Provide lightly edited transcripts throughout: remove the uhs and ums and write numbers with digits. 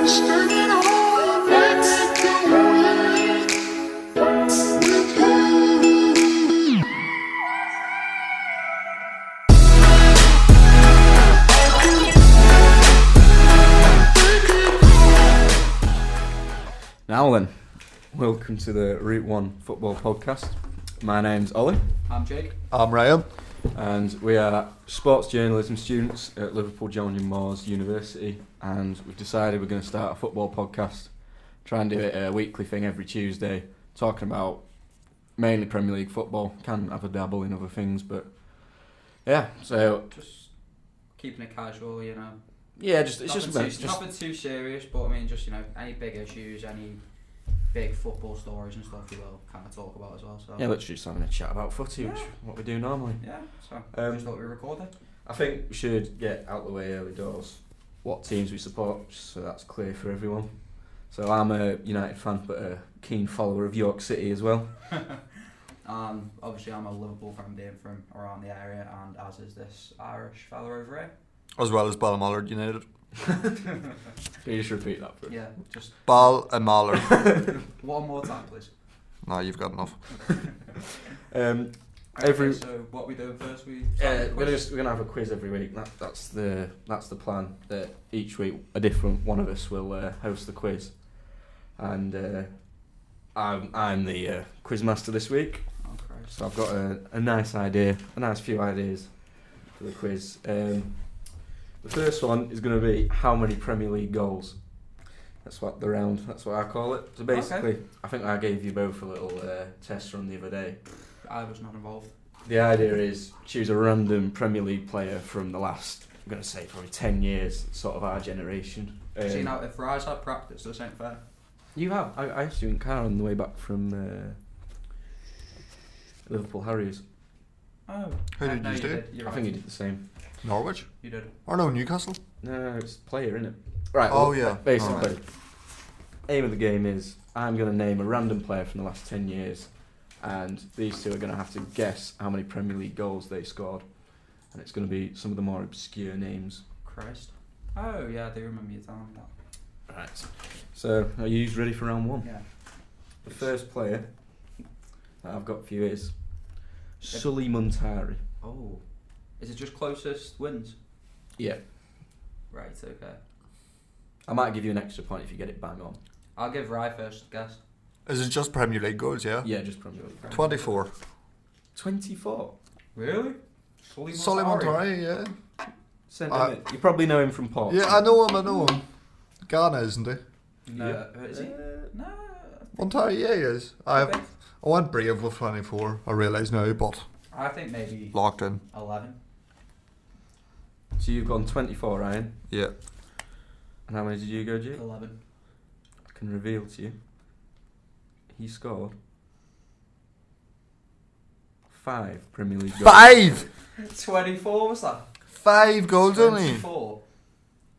Now then, welcome to the Route 1 Football Podcast. My name's Olly. I'm Jake. I'm Ryan. And we are sports journalism students at Liverpool John Moores University, and we've decided we're going to start a football podcast, try and do it a weekly thing every Tuesday, talking about mainly Premier League football. Can have a dabble in other things, but yeah, so... Just keeping it casual, you know. Yeah, it's nothing too serious, but I mean, just, you know, any big issues, any big football stories and stuff we will kind of talk about as well. So yeah, literally just having a chat about footy, which is what we do normally. Yeah, so just thought we recorded. I think we should get out the way early doors what teams we support, so that's clear for everyone. So I'm a United fan, but a keen follower of York City as well. Obviously I'm a Liverpool fan, being from around the area, and as is this Irish fella over here. As well as Balmoral United. Can you just repeat that for us? Yeah, just... Ball and Mahler. One more time, please. No, you've got enough. So what we do first? We're gonna have a quiz every week. That's the plan. That each week a different one of us will host the quiz, and I'm the quiz master this week. Oh, Christ. So I've got a nice few ideas for the quiz. The first one is going to be how many Premier League goals. That's what I call it. So basically, okay. I think I gave you both a little test run the other day. I was not involved. The idea is choose a random Premier League player from the last, I'm going to say probably 10 years, sort of our generation. See, now if Rise had practice, this ain't fair. You have. I used to in car on the way back from Liverpool Harriers. Oh. Who did you do? I think you did the same. Norwich? You did. Or no, Newcastle? No, it's player, isn't it? Right. Oh, well, yeah. Basically, right. Aim of the game is I'm going to name a random player from the last 10 years, and these two are going to have to guess how many Premier League goals they scored, and it's going to be some of the more obscure names. Christ. Oh, yeah, I do remember you telling me that. Right. So, are you ready for round one? Yeah. The first player that I've got for you is Sully Muntari. Oh. Is it just closest wins? Yeah. Right, okay. I might give you an extra point if you get it bang on. I'll give Rye first guess. Is it just Premier League goals, yeah? Yeah, just Premier League. 24. 24? Really? Sully Muntari, yeah. Centre mid. You probably know him from Port. Yeah, I know him. Ghana, isn't he? No, yeah. Is he? No. Muntari, yeah, he is. I went brave with 24, I realise now, but... I think maybe... Locked in. 11. So you've gone 24, Ryan? Yeah. And how many did you go, Jake? 11. I can reveal to you. He scored 5 Premier League goals. 5! 24 was that? 5 goals only. 24.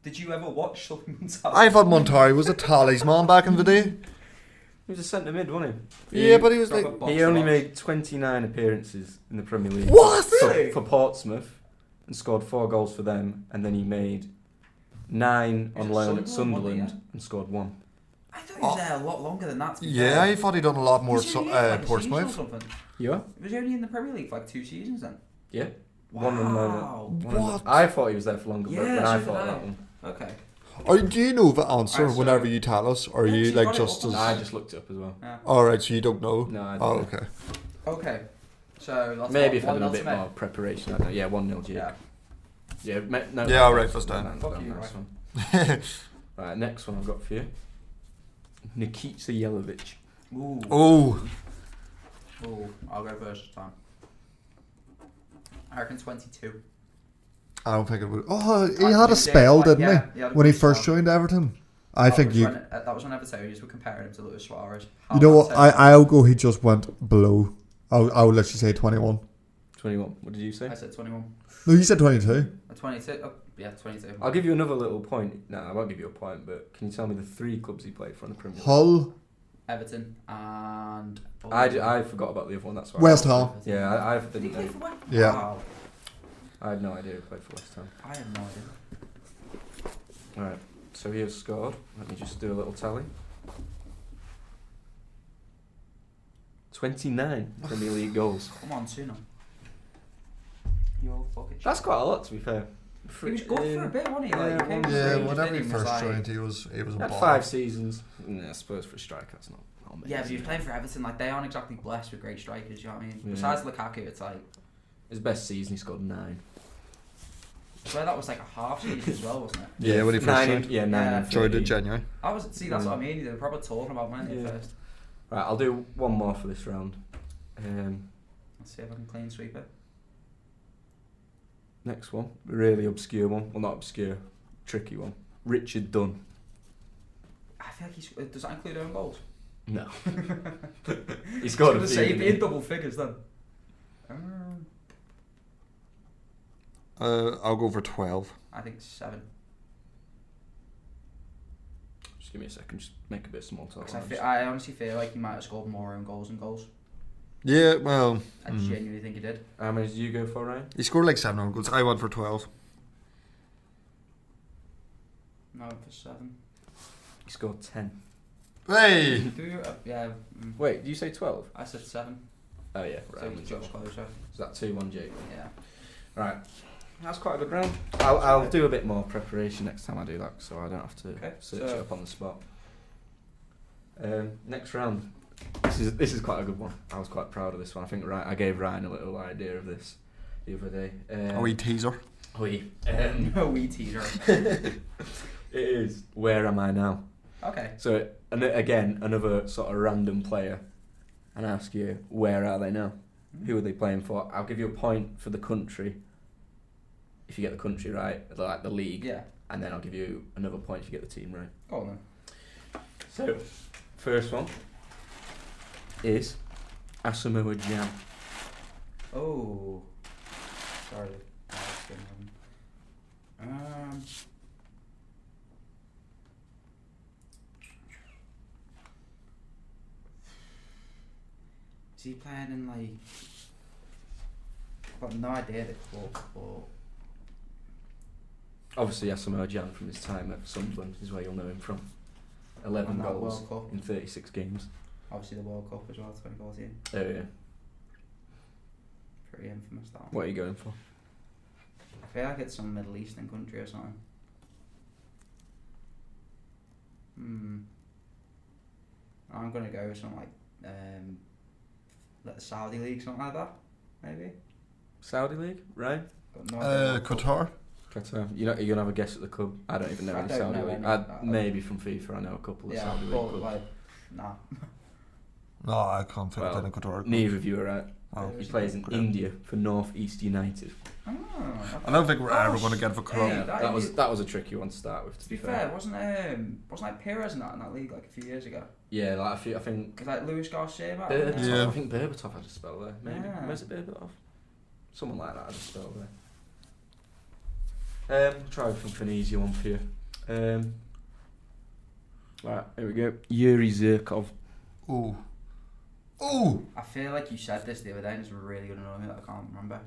Did you ever watch Sully Muntari? I thought Muntari was a talisman back in the day. He was a centre mid, wasn't he? Yeah, but he was like... He only made 29 appearances in the Premier League. What? Really? For Portsmouth, and scored 4 goals for them, and then he made 9 on loan at Sunderland and scored 1. I thought he was there a lot longer than that. Yeah, I thought he'd done a lot more at Portsmouth. You are? Was he only in the Premier League for like 2 seasons then? Yeah. Wow. 1 on loan. What? I thought he was there for longer, but Yeah, then I so thought did I. that one. Okay. Or do you know the answer Alright, so- whenever you tell us, or are you she's like got it just up as... on I just looked it up as well. Yeah. Alright, so you don't know? No, I don't. Oh, know. okay. Okay. So that's Maybe if I'd done a 1-0 bit to me. more preparation, I don't know. Yeah, 1-0 Jake. Yeah. Yeah, no. Yeah, alright, first down. Fuck you, nice right. one. Right, next one I've got for you. Nikita Jelavic. Ooh. Oh, Ooh. I'll go first this time. I reckon 22. I don't think it would... Oh, he I had a think spell, Jake, didn't yeah, he? he had a When he good first spell. joined Everton. I think you... That was when Evertonians were comparing him to Luis Suarez. You know what? I'll go he just went below. I'll let you say 21. 21. What did you say? I said 21. No, you said 22. 22? Oh, yeah, 22. I'll give you another little point. No, I won't give you a point, but can you tell me the 3 clubs he played for in the Premier League? Hull. Everton and... I forgot about the other one, that's why. West Ham. Yeah, I Did he didn't play know. for West? Yeah. Wow. I had no idea he played for West Ham. I have no idea. Alright. So he has scored. Let me just do a little tally. 29 Premier League goals. Come on, Tuna. You're fucking. That's quite a lot, to be fair. He was good for a bit, wasn't he? Like, he came Yeah, through, whenever he was first like, joined, he was a Had baller. 5 seasons. I suppose for a striker, that's not amazing. Yeah, but he was playing for Everton. Like, they aren't exactly blessed with great strikers. You know what I mean? Yeah. Besides Lukaku, it's like. His best season, he scored 9. I swear that was like a half season as well, wasn't it? Yeah, when he first joined. Yeah, 9 Yeah. and Joined in 30. January. I was that's what I mean. They were probably talking about money Yeah. at first. Right, I'll do one more for this round. Let's see if I can clean sweep it. Next one, really obscure one. Well, not obscure, tricky one. Richard Dunn. I feel like does that include own goals? No. He scored a few. Say didn't be he? in double figures then. I'll go for 12. I think 7. Just give me a second, just make a bit of small talk. Because I honestly feel like he might have scored more own goals than goals. Yeah, well, I genuinely think he did. How many did you go for, Ryan? he scored like 7 own goals. I went for 12. No, I went for 7. He scored 10. Hey! Do you? Yeah. Wait, did you say 12? I said 7. Oh yeah, So right. he's just closer. Is that 2-1 Jake? Yeah. Right. That's quite a good round. I'll do a bit more preparation next time I do that, so I don't have to search it up on the spot. Next round. This is quite a good one. I was quite proud of this one. I think I gave Ryan a little idea of this the other day. A wee teaser. No wee teaser. It is. Where am I now? Okay. So again, another sort of random player, and I ask you, where are they now? Who are they playing for? I'll give you a point for the country if you get the country right, like the league. Yeah. And then I'll give you another point if you get the team right. Go on then. So, first one is Asamoah Gyan. Oh. Sorry. Is he playing in like? I've got no idea the club, but Obviously, Asamoah Gyan from his time at Sunderland is where you'll know him from. 11 And that goals World Cup. in 36 games. obviously the World Cup as well, 2014. Oh yeah. Pretty infamous that one. What are you going for? I feel like it's some Middle Eastern country or something. I'm gonna go with something like the Saudi League, something like that, maybe. Saudi League, right? Got no idea what club. Qatar. Qatar. You're gonna have a guess at the club. I don't even know I any don't Saudi know League. any. Maybe from FIFA, I know a couple of Yeah, Saudi League but clubs. like, nah. No, I can't fit Well, in a Qatar. Neither of you are right. Oh. He plays in India for North East United. Oh, I don't think we're ever going to get for club. Hey, That was a tricky one to start with. To be fair, wasn't like Perez in that league like a few years ago? Yeah, like I think. Cause like Luis Garcia, back Berbatov, then. Yeah. I think Berbatov had a spell there. Maybe. Yeah. Was it Berbatov? Someone like that had a spell there. Try for an easier one for you. Right, here we go. Yuri Zirkov. Ooh. Ooh! I feel like you said this the other day and it's really gonna annoy me that I can't remember.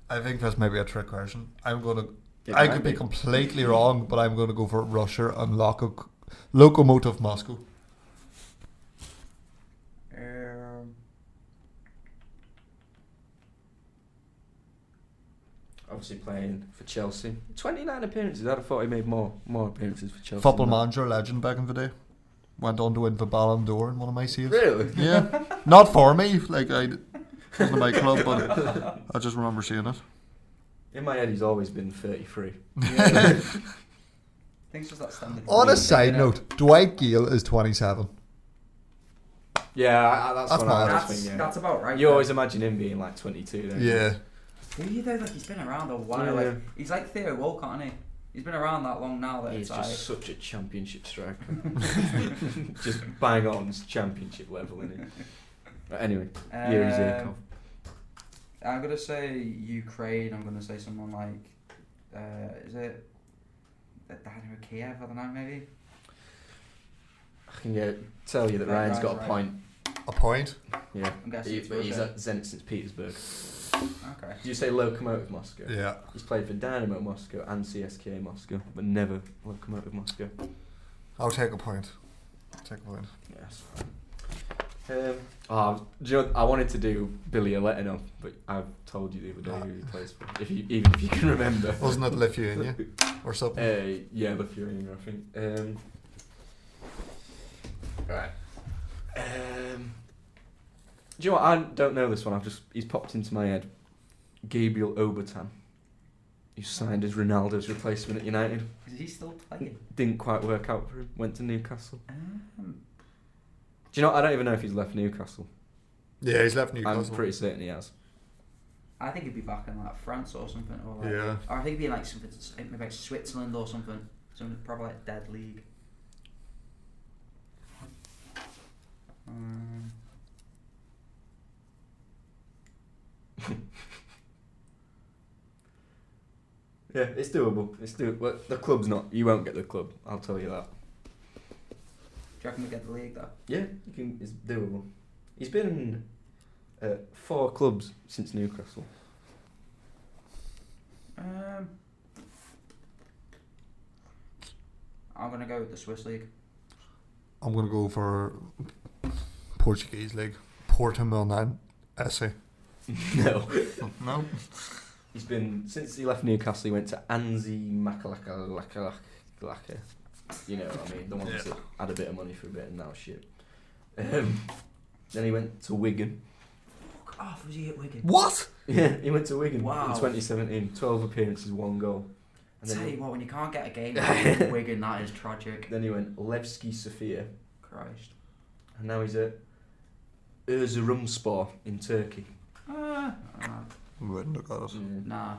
I think that's maybe a trick question. I'm going to... It I might could be completely wrong, but I'm going to go for Russia and Lokomotiv Moscow. Obviously playing for Chelsea. 29 appearances. I'd have thought he made more appearances for Chelsea. Football than that. manager legend back in the day. Went on to win the Ballon d'Or in one of my saves. Really? Yeah. Not for me. Like, I wasn't my club, but I just remember seeing it. In my head, he's always been 33. I think it's just that standard. On a thing, side innit? note, Dwight Gale is 27. Yeah, that's what I mad. was thinking. Yeah. That's about right. You though. always imagine him being like 22, don't you? Yeah. You know, like he's been around a while. Yeah. Like he's like Theo Walcott, isn't he? He's been around that long now that He's it's just like. such a championship striker. Just bang on championship level, isn't he? But anyway, Yuri Zirkov. I'm gonna say Ukraine. I'm gonna say someone like, is it Daniel Kiev? I don't know, maybe. I can tell you that Right, Ryan's got a right. point. A point? Yeah, I'm guessing it's but he's Russia. at Zenit St. Petersburg. Okay. Did you say Lokomotiv Moscow? Yeah. He's played for Dynamo Moscow and CSKA Moscow, but never Lokomotiv Moscow. I'll take a point. Yes. Do you know, I wanted to do Billy Aletino, but I've told you the other day who he plays for. Even if you can remember. Wasn't it Lithuania or something? Yeah, Lithuania, I think. Right. Do you know what? I don't know this one. He's popped into my head. Gabriel Obertan. He signed as Ronaldo's replacement at United. Is he still playing? Didn't quite work out for him. Went to Newcastle. Do you know? I don't even know if he's left Newcastle. Yeah, he's left Newcastle. I'm pretty certain he has. I think he'd be back in like France or something, or like, Yeah. or I think he'd be like something, maybe like Switzerland or something probably like dead league. Yeah, it's doable. Well, the club's not. You won't get the club. I'll tell you that. Do you reckon we get the league though? Yeah, you can. It's doable. He's been at 4 clubs since Newcastle. I'm gonna go with the Swiss league. I'm going to go for Portuguese league. Portimão SC. No. No? He's been, since he left Newcastle, he went to Anzi Makalaka. You know what I mean? The ones that had a bit of money for a bit and now shit. Then he went to Wigan. Fuck off, was he at Wigan? What? Yeah, he went to Wigan Wow. in 2017. 12 appearances, 1 goal. And Tell then you what, when you can't get a game at Wigan, that is tragic. Then he went Levski Sofia. Christ. And now he's at Erzurumspor in Turkey. Wouldn't have got it. Nah.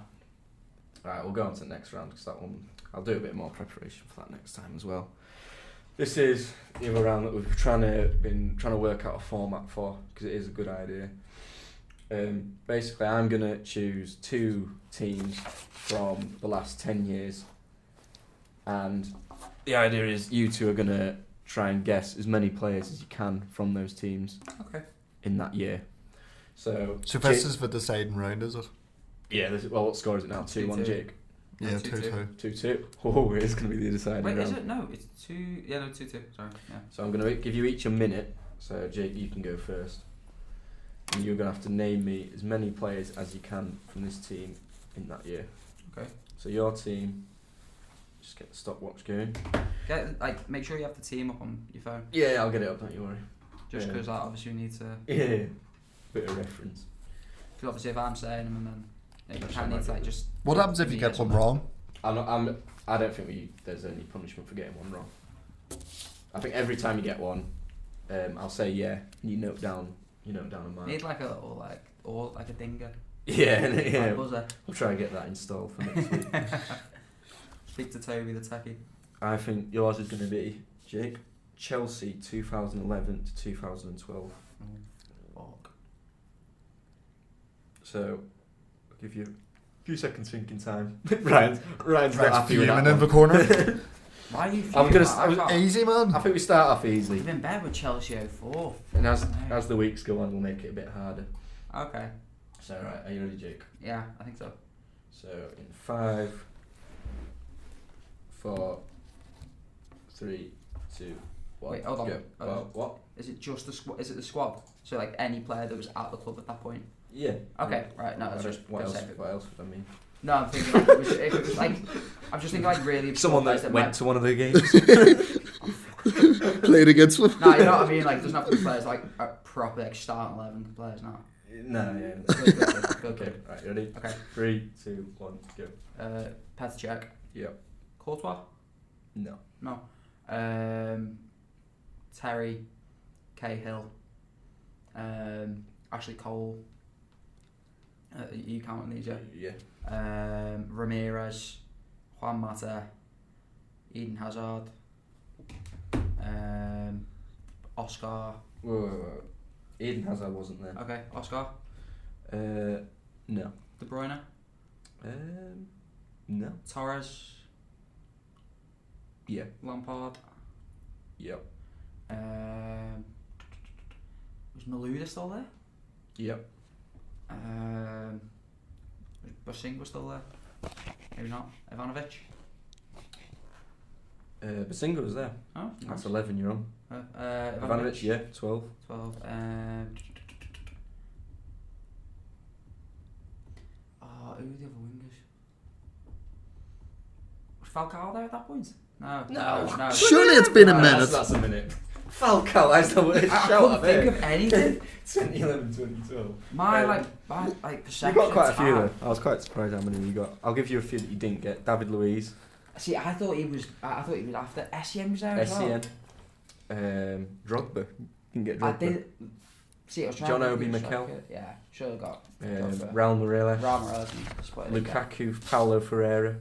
Alright, we'll go on to the next round because that one, I'll do a bit more preparation for that next time as well. This is the other round that we've been trying to work out a format for because it is a good idea. Basically, I'm going to choose 2 teams from the last 10 years, and the idea is you two are going to try and guess as many players as you can from those teams. Okay. In that year. So this is the deciding round, is it? Yeah, well, what score is it now? 2-1, Jake? Yeah, 2-2. 2-2. Oh, it is going to be the deciding Wait, round. is it? No, it's 2. Yeah, no, 2-2. Sorry. Yeah. So I'm going to give you each a minute. So Jake, you can go first. And you're going to have to name me as many players as you can from this team in that year. Okay. So your team, just get the stopwatch going. Make sure you have the team up on your phone. Yeah, I'll get it up, don't you worry. Just because obviously we need to. Yeah, bit of reference. Because obviously if I'm saying them and then you kind of need to like just. What happens if you get one wrong? I don't think there's any punishment for getting one wrong. I think every time you get one, I'll say yeah, and you note down a mark. Need like a little like a dinger. Yeah. Like buzzer. We'll try and get that installed for next week. Speak to Toby the techie. I think yours is going to be, Jake, Chelsea 2011 to 2012. Fuck. So, I'll give you a few seconds thinking time. Ryan's not happy with that fuming in the one. corner. Why are you I'm fuming? gonna Easy, man. I think we start off easily. You've been bad with Chelsea 04. And as the weeks go on, we'll make it a bit harder. Okay. So, right, are you ready, Jake? Yeah, I think so. So, in 5, 4, 3, 2, 1. Wait, hold on. Go. Well, what? Is it just the squad? Is it the squad? So like any player that was at the club at that point? Yeah. Okay, right. No, that's just what else? go safe. What else would I mean? No, I'm thinking like, if it was like, I'm just thinking like really. Someone players that went might- to one of the games. Played against them. No, you know what I mean. Like, it doesn't have to be players like proper like starting 11 players. No. No, yeah. Good. Okay, right, ready? Okay. 3, 2, 1, go. Petr Cech. Yep. Courtois. No. No. Terry. Cahill. Ashley Cole. You counting these, yeah? Yeah. Ramirez. Juan Mata. Eden Hazard. Oscar. Whoa. Eden Hazard wasn't there. Okay, Oscar. No. De Bruyne. No. Torres. Yeah. Lampard. Yep. Was Malouda still there? Yep. Basinga still there? Maybe not. Ivanovic? Basinga was there. Oh, That's nice. 11 you're on. Ivanovic, yeah, 12. 12. Who were the other wingers? Was Falcao there at that point? No. Surely it's been a minute. That's a minute. Falcao, I couldn't think of anything. 2011, 2012. My perception. You got quite a few time. though. I was quite surprised how many you got. I'll give you a few that you didn't get. David Luiz. See, I thought he was after SCN was there as well. SCN. Drogba. You can get Drogba. I did. See, I was trying John to Obi think of Mikel. striker. Yeah, should have got. Raul Morales. Lukaku. Lukaku, Paulo Ferreira,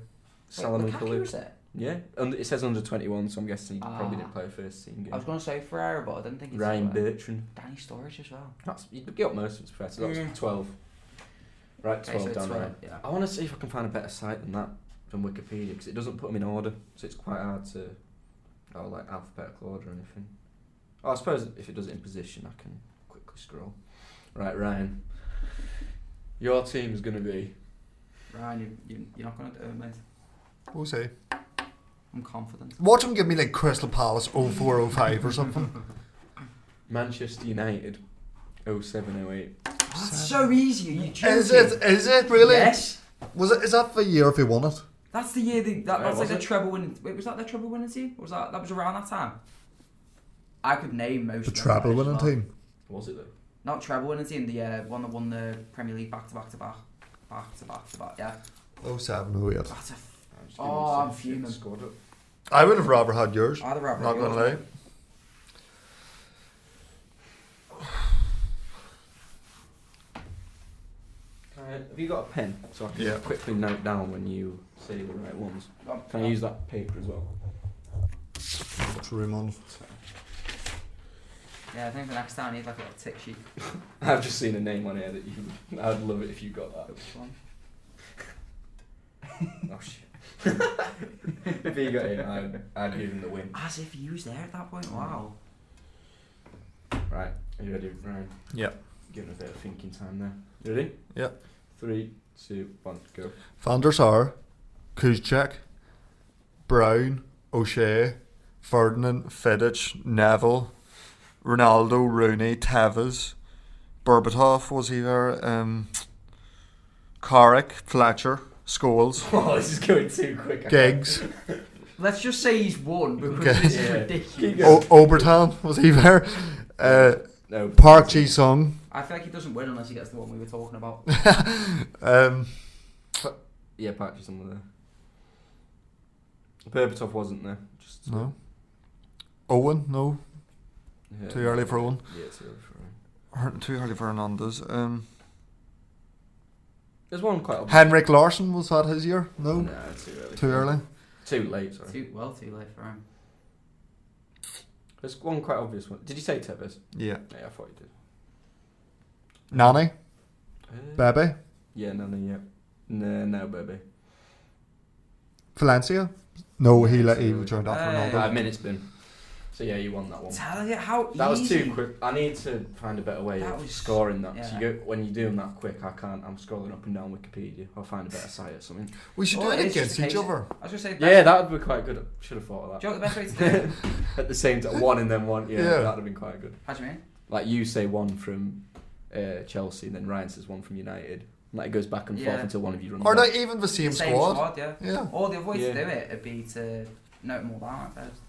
Salomon Lukaku Kalou. was it? Yeah, it says under 21, so I'm guessing he probably didn't play a first team game. I was going to say Ferreira, but I didn't think he'd Ryan still there. Bertrand. Danny Sturridge as well. You got most of it, fair. So that was 12. Right, 12 Okay, so down 12, right. yeah. I want to see if I can find a better site than that from Wikipedia because it doesn't put them in order, so it's quite hard to, like alphabetical order or anything. I suppose if it does it in position, I can quickly scroll. Right, Ryan. Your team is going to be. Ryan, you're not going to do it, mate. We'll see. I'm confident. Watch him give me like Crystal Palace 0405 or something. Manchester United 0708. That's so easy. Are you joking? Is it really? Yes. Is that the year if he won it? That's the year that's like the it? treble winning. Wait, was that the treble winning team? Or was that was around that time? I could name most. The of them treble as winning well. team. Was it though? Not treble winning team. The one that won the Premier League back to back. Yeah. 0708. That's a. I'm fuming. Scored it. I would have rather had yours. I'd rather Not gonna lie. Have you got a pen so I can quickly note down when you say the right ones? Can I use that paper as well? What's room on? Yeah, I think the next time I need like a little tick sheet. I've just seen a name on here that you. I'd love it if you got that. Which one? Oh shit. If he got in, I'd give him the win. As if you was there at that point. Wow. Right, are you ready, Ryan? Yeah. Give it a bit of thinking time there. You ready? Yeah. 3, 2, 1, go. Van der Sar, Kuzcek, Brown, O'Shea, Ferdinand, Vidic, Neville, Ronaldo, Rooney, Tevez, Berbatov was he there, Carrick, Fletcher, Scholes, Oh, this is going too quick. Giggs, Let's just say he's won because Okay. this is Yeah. ridiculous. Obertan was he there, No. Park Ji-sung, I feel like he doesn't win unless he gets the one we were talking about. Yeah, Park Ji-sung was there. Berbatov wasn't there. Just no, Owen, no, Yeah, too early for Owen, Yeah, too early for him. too early for Hernandez, There's one quite obvious. Henrik Larsson, was that his year? No, No, too early. too early. Too late, sorry. Too late for him. There's one quite obvious one. Did you say Tevez? Yeah. Yeah, I thought you did. Nani, Bebe, Yeah, no, no, baby. Valencia. No, he too joined after early. Ronaldo. 5 minutes been. So yeah, you won that one. Tell you how That was easy. too quick. I need to find a better way That of was- scoring that. yeah. So you go, when you do them that quick, I can't. I'm scrolling up and down Wikipedia. I'll find a better site or something. We should Oh, do it it's against just a each case- other. I was just saying. Yeah, that would be quite good. Should have thought of Do you that. know what the best way to do it? At the same time, one and then one. Yeah, Yeah. that'd have been quite good. How do you mean? Like you say one from Chelsea, and then Ryan says one from United. Like it goes back and forth Yeah. until one of you runs. Or out. not even the same Same squad. yeah. Yeah. Or the other way Yeah. to do it would be to note them all down at first.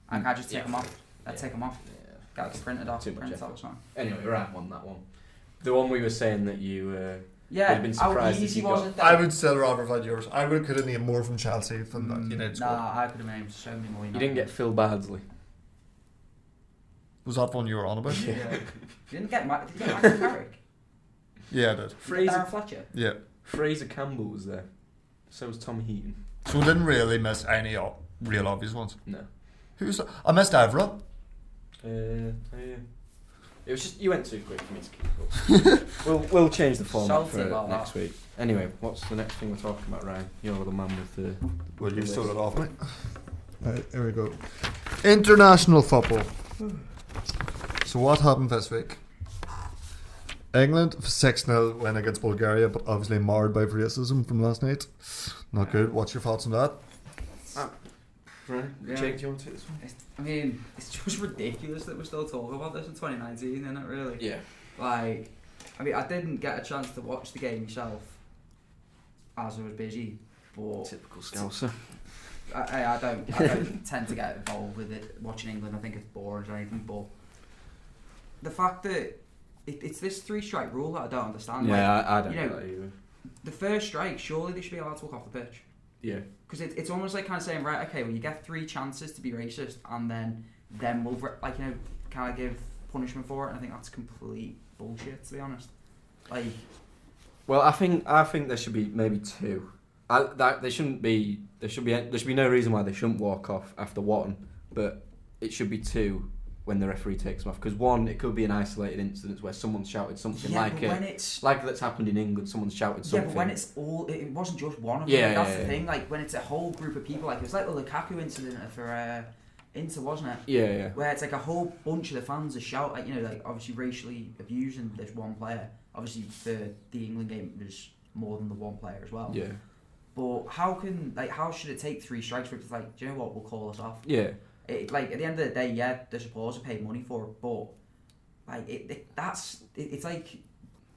I can't just take them off. I'd take them off. Yeah. Get it printed off. Too much Printed effort. off. Something. Anyway, Ryan won that one. The one we were saying that you. Yeah. You'd been surprised How if easy you was got- it? Then? I would still rather have had yours. I could have named more from Chelsea than that United squad. Nah, I could have named so many more. You didn't get Phil Bardsley. Was that one you were on about? Yeah. You didn't get Did you get Michael Carrick? Yeah, I did. Fraser Darren Fletcher. Yeah. Fraser Campbell was there. So was Tom Heaton. So we didn't really miss any real obvious ones. No. Who's that? I missed Evra. Yeah. It was just you went too quick for me to keep up. we'll change the format Salty for about next that. week. Anyway, what's the next thing we're talking about, Ryan? You're the man with the. Well, you the stole list. it off me. Right, here we go. International football. So what happened this week? England 6-0 win against Bulgaria, but obviously marred by racism from last night. Not good. What's your thoughts on that? Right. Yeah. Jake, do you want to take this one? I mean, it's just ridiculous that we're still talking about this in 2019, isn't it? Really? Yeah. Like, I mean, I didn't get a chance to watch the game myself, as I was busy. But Typical Scouser. I don't tend to get involved with it. Watching England, I think it's boring or anything. But the fact that it's this 3-strike rule that I don't understand. Yeah, like, I don't you know know, that either. the first strike, surely they should be allowed to walk off the pitch. Yeah. Because it's almost like kind of saying, right, okay, well, you get 3 chances to be racist, and then we'll kind of give punishment for it. And I think that's complete bullshit, to be honest. Like, Well, I think there should be maybe 2. There should be no reason why they shouldn't walk off after 1, but it should be 2 when the referee takes them off. Because 1, it could be an isolated incident where someone shouted something like that's happened in England. Someone's shouted something. Yeah, but when it's all, it wasn't just one of them. Yeah, That's the thing. Like when it's a whole group of people, like it was like the Lukaku incident for Inter, wasn't it? Yeah. Where it's like a whole bunch of the fans are shout, like, you know, like obviously racially abusing this one player. Obviously for the England game, there's more than the one player as well. Yeah. But how should it take 3 strikes for it to like, do you know what, we'll call us off? Yeah. Like at the end of the day, yeah, the supporters are paid money for it, but like it's like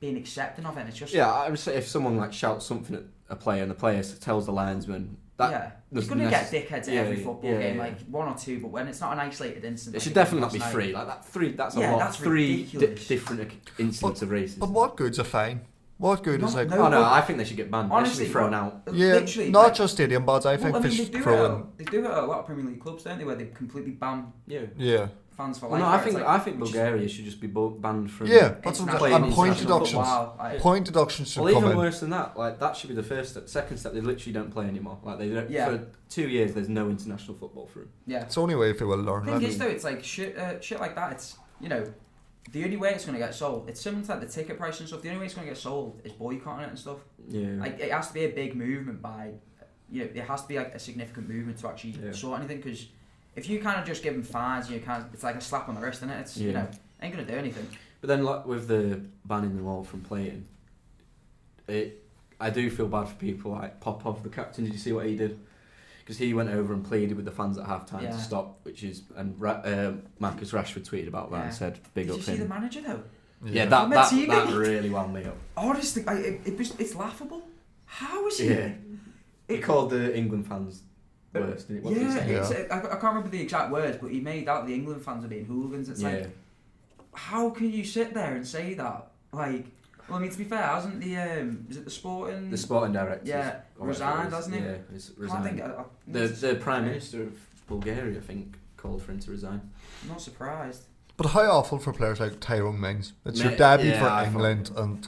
being accepting of it. And it's just I would say if someone like shouts something at a player and the player tells the linesman that you're gonna get dickheads at every football game, like 1 or 2. But when it's not an isolated incident, it should definitely not be 3. Like that 3, that's a lot. That's 3 ridiculous. different incidents of racism. But what good's a fine? What good is like? No, I think they should get banned. Honestly, they should be thrown out. Yeah, literally, not like, just stadium bods. I think they should throw in. They do it at a lot of Premier League clubs, don't they? Where they completely ban Yeah. fans for well, life. no, I think Bulgaria should just be banned from. Yeah, that's what international and point football. deductions. Wow, Point deductions should Well, come even in. worse than that, like that should be the first step. Second step, they literally don't play anymore. Like they don't, Yeah. for 2 years, there's no international football for them. Yeah. It's the only way if they will learn. The thing is, though, it's like shit like that. It's, you know, the only way it's going to get sold, it's similar to like the ticket price and stuff. The only way it's going to get sold is boycotting it and stuff. Yeah. Like it has to be a big movement by, you know, it has to be like a significant movement to actually sort anything. Because if you kind of just give them fines, you kind of, it's like a slap on the wrist, isn't it? It's you know, ain't going to do anything. But then, like with the banning them all from playing, I do feel bad for people like Popov, the captain. Did you see what he did? Because he went over and pleaded with the fans at half-time to stop, Marcus Rashford tweeted about that and said, "Big up him." Did you see the manager though? Yeah, that really wound me up. Honestly, it's laughable. How is he? Yeah, he called the England fans worse, didn't he? I can't remember the exact words, but he made out the England fans are being hooligans. It's like, how can you sit there and say that? Like, well, I mean, to be fair, hasn't is it the sporting director resigned, hasn't he? Yeah, he's resigned. The Prime Minister of Bulgaria, I think, called for him to resign. I'm not surprised. But how awful for players like Tyrone Mings. It's your debut for I England, and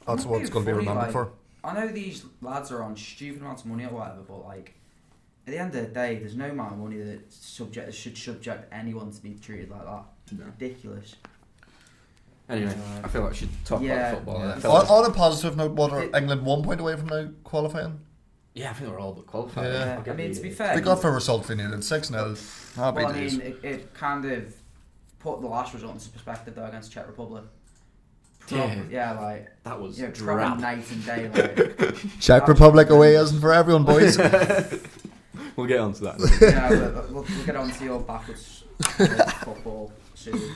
that's what it's going to be remembered for. I know these lads are on stupid amounts of money or whatever, but like, at the end of the day, there's no amount of money that should subject anyone to be treated like that. No. Ridiculous. Anyway, I feel like we should talk about football. Yeah. On a positive note, what are England 1 point away from now qualifying? Yeah, I think we're all but qualified. Yeah. I mean, to be fair, they got the result they needed, 6-0. Happy days. I mean, it kind of put the last result into perspective though against Czech Republic. Like that was drab night and day. Like, Czech Republic away isn't for everyone, boys. We'll get on to that. We'll get on to your backwards football soon.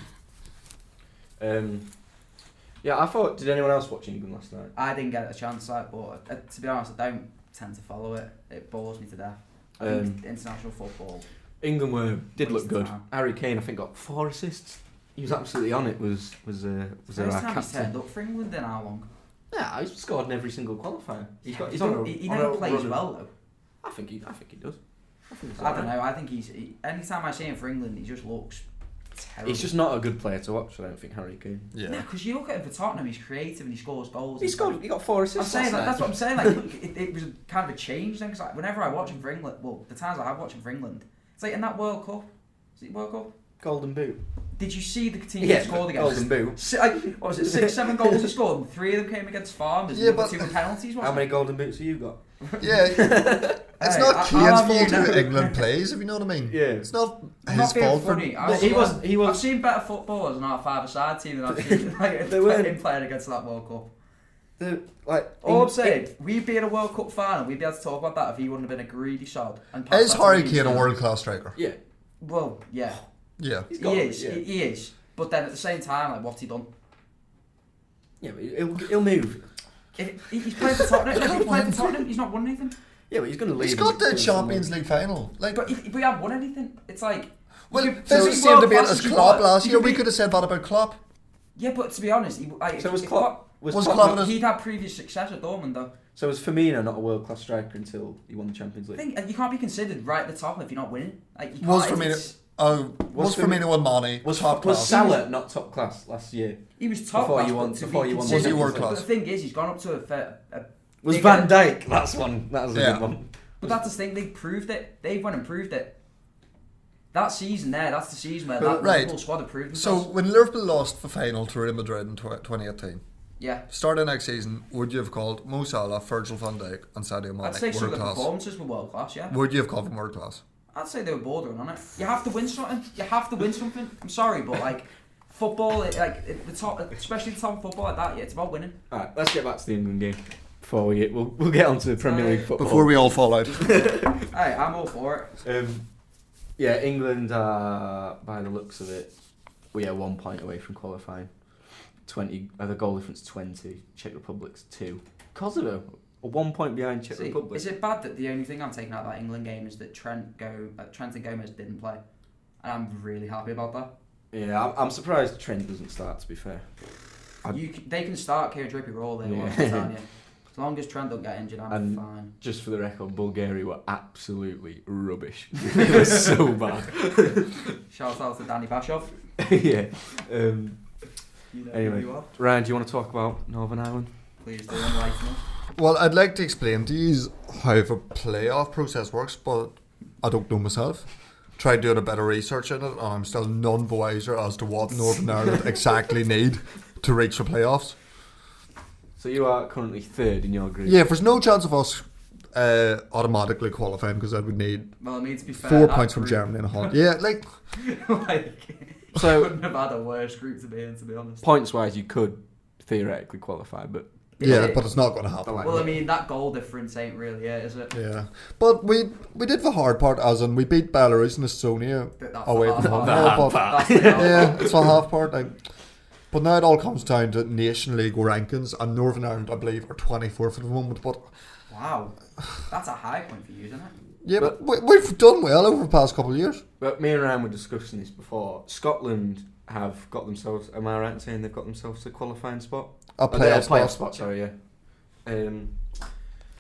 I thought. Did anyone else watch England last night? I didn't get a chance, but to be honest, I don't tend to follow it. It bores me to death. International football. England did look good. Harry Kane, I think, got 4 assists. He was absolutely on it. Was our captain. He's turned up for England in how long? Yeah, he's scored in every single qualifier. He never plays well though. I think he does. I don't know. I think anytime I see him for England, he just looks terrible. He's just not a good player to watch. I don't think Harry Kane. Yeah, because you look at him for Tottenham, he's creative and he scores goals. He got 4 assists. That's what I'm saying. Like it was kind of a change then. Because whenever I watch him for England, well, the times I have watched him for England, it's like in that World Cup. Is it World Cup? Golden boot. Did you see the team Yeah, he scored against? golden boot. What was it, 6-7 goals he scored, and 3 of them came against Farmers, Yeah, and the but- 2 were penalties, How wasn't many it? golden boots have you got? Yeah, it's Hey, not I'll Kane's have you fault know. who England plays, if you know what I mean. Yeah. It's not I'm his not being fault. funny. But he was- I've seen better footballers on our five-a-side team than I've seen They weren't- him playing against that World Cup. All I'm saying, we'd be in a World Cup final, we'd be able to talk about that if he wouldn't have been a greedy sod. And passed Is that to Harry Reece Kane a James. world-class striker? Yeah. Well, yeah. Yeah. He's He got is, it, yeah. he is. But then at the same time, like, what's he done? Yeah, but he'll move. He's played for Tottenham. He's played for Tottenham. He's not won anything. Yeah, but he's going to leave. He's got the Champions League final. Like, But he hasn't won anything. It's like... well, you there's could the be same world debate class as you Klopp want. last You year. could We be- could have said that about Klopp. Yeah, but to be honest, So was if Klopp. Was Klopp Klopp not- in he'd had previous success at Dortmund, though. So was Firmino not a world class striker until he won the Champions League? And you can't be considered right at the top if you're not winning. Like, you can't, Was it's- Firmino? Was Firmino and Mane Was top was class? Salah not top class last year? He was top Before class, you won- but to before be you won the considered- Was he world But class? the thing is, he's gone up to a Was bigger- Van Dijk? That's one. That was a Yeah. good one. But that's the thing, they proved it. They went and proved it. That season there, that's the season where But, that right. Liverpool squad had proved So themselves. when Liverpool lost the final to Real Madrid in 2018, Yeah. start of next season, would you have called Mo Salah, Virgil van Dijk, and Sadio Mane I'd say some of world the class? performances were world class, yeah. Would you have called them world class? I'd say they were bordering on it. You have to win something. You have to win something. I'm sorry, but like football, the top, especially the top of football like that, yeah, it's about winning. All right, let's get back to the England game. Before we get, we'll get on to the Premier League football. Before we all fall out. Hey, I'm all for it. Yeah, England are, by the looks of it, we are 1 point away from qualifying. 20, the goal difference 20. Czech Republic's 2. Kosovo are 1 point behind Czech See, Republic. is it bad that the only thing I'm taking out of that England game is that Trent and Gomez didn't play? And I'm really happy about that. Yeah, I'm surprised Trent doesn't start. To be fair, They can start Kieran Trippier all they want, Yeah. I'm telling you. As long as Trent don't get injured, I'm And- fine. just for the record, Bulgaria were absolutely rubbish. They were so bad. Shout out to Danny Bashov. Yeah. You know Anyway. who you are. Ryan, do you want to talk about Northern Ireland? Please do enlighten us. Well, I'd like to explain to you how the playoff process works, but I don't know myself. Tried doing a bit of research in it, and I'm still none the wiser as to what Northern Ireland exactly need to reach the playoffs. So you are currently third in your group. Yeah, there's no chance of us automatically qualifying because I would need Well, I mean, to be fair, 4 that points from group- Germany and Holland. Yeah, like So- couldn't have had a worse group to be in, to be honest. Points wise, you could theoretically qualify, but yeah, but it's not going to happen. Well, I mean, that goal difference ain't really it, is it? Yeah, but we did the hard part, as in we beat Belarus and Estonia That's away the from home. hard No, part. but That's the hard yeah, it's the half part. Like, but now it all comes down to Nation League rankings, and Northern Ireland, I believe, are 24th at the moment. But Wow, that's a high point for you, isn't it? yeah, but we've done well over the past couple of years. But me and Ryan were discussing this before. Scotland have got themselves. Am I right in saying they've got themselves a qualifying spot? A Playoff playoff spot. spot. Sorry, yeah.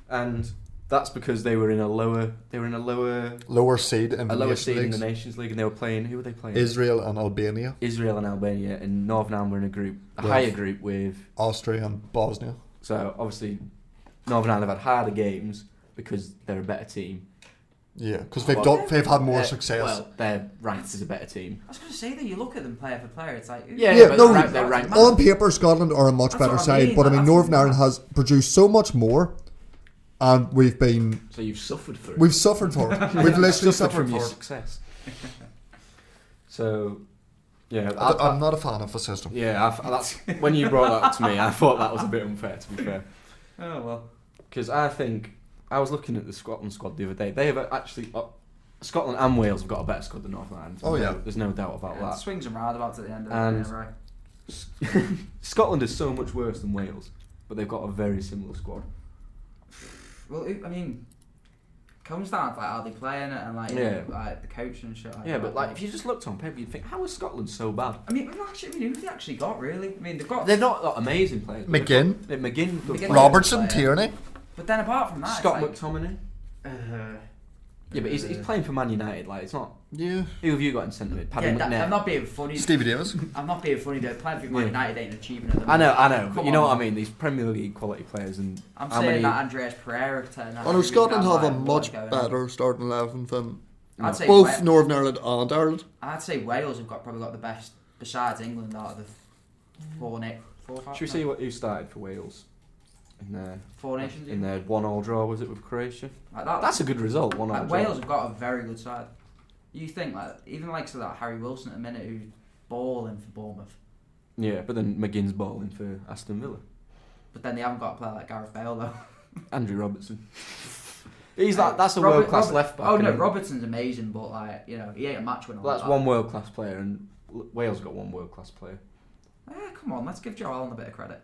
And that's because they were in a lower. They were in a lower Seed in the lower Nation seed in Leagues. the Nations League, and they were playing. Who were they playing? Israel and Albania, Israel and Albania, and Northern Ireland were in a group, a With- higher group with. Austria and Bosnia. So obviously, Northern Ireland have had harder games because they're a better team. Yeah, because Well, they've had more success. Well, they're ranked as a better team. I was going to say that you look at them player for player, it's like... Yeah, but no, they're ranked. On paper, Scotland are a much That's better what I side, mean, but I mean that's Northern what I mean. Ireland has produced so much more, and we've So you've suffered for it. suffered for it. We've literally suffered from for your it. success. So, yeah, I'm not a fan of the system. yeah. That's when you brought that up to me. I thought that was a bit unfair, to be fair, Oh, well. because I think I was looking at the Scotland squad the other day. They have actually Scotland and Wales have got a better squad than Northern Ireland. Oh, yeah. There's no doubt about Yeah, that. swings and roundabouts at the end of And- the day, right? Scotland is so much worse than Wales, but they've got a very similar squad. Well, I mean, comes down to like how they playing it and like, you Yeah. know, like the coach and shit like Yeah, that. but like if you just looked on paper, you'd think, how is Scotland so bad? I mean, who have they actually got, really? I mean, they've got... They're not like, amazing players. but McGinn. they've got- McGinn, good McGinn. player. Robertson, player. Tierney. But then apart from that, Scott it's McTominay. like... Yeah, but he's playing for Man United. Like it's not. Yeah. Who have you got in centre mid? Paddy McNair. I'm not being funny. Stevie Davis. I'm not being funny. They're playing for Man Yeah. United ain't achieving it. I know, but Come you know on. what I mean. These Premier League quality players, and I'm how saying many? that Andreas Pereira turn out. I know Scotland have a much better starting 11 than No. I'd say Both Northern Ireland and Ireland. I'd say Wales have probably got the best, besides England, out of the four, five. Should we see who started for Wales in their Four Nations? in their 1-1 draw? Was it with Croatia? Like That's a good result. 1-1 like draw. Wales have got a very good side. You think like even like so that Harry Wilson at the minute who's balling for Bournemouth, Yeah, but then McGinn's balling for Aston Villa. but then they haven't got a player like Gareth Bale though. Andrew Robertson. That's a world class left back. Oh no, and Robertson's amazing, but like he ain't a match winner. well, like that's that. one world class player, and Wales got one world class player. Come on, let's give Joe Allen a bit of credit.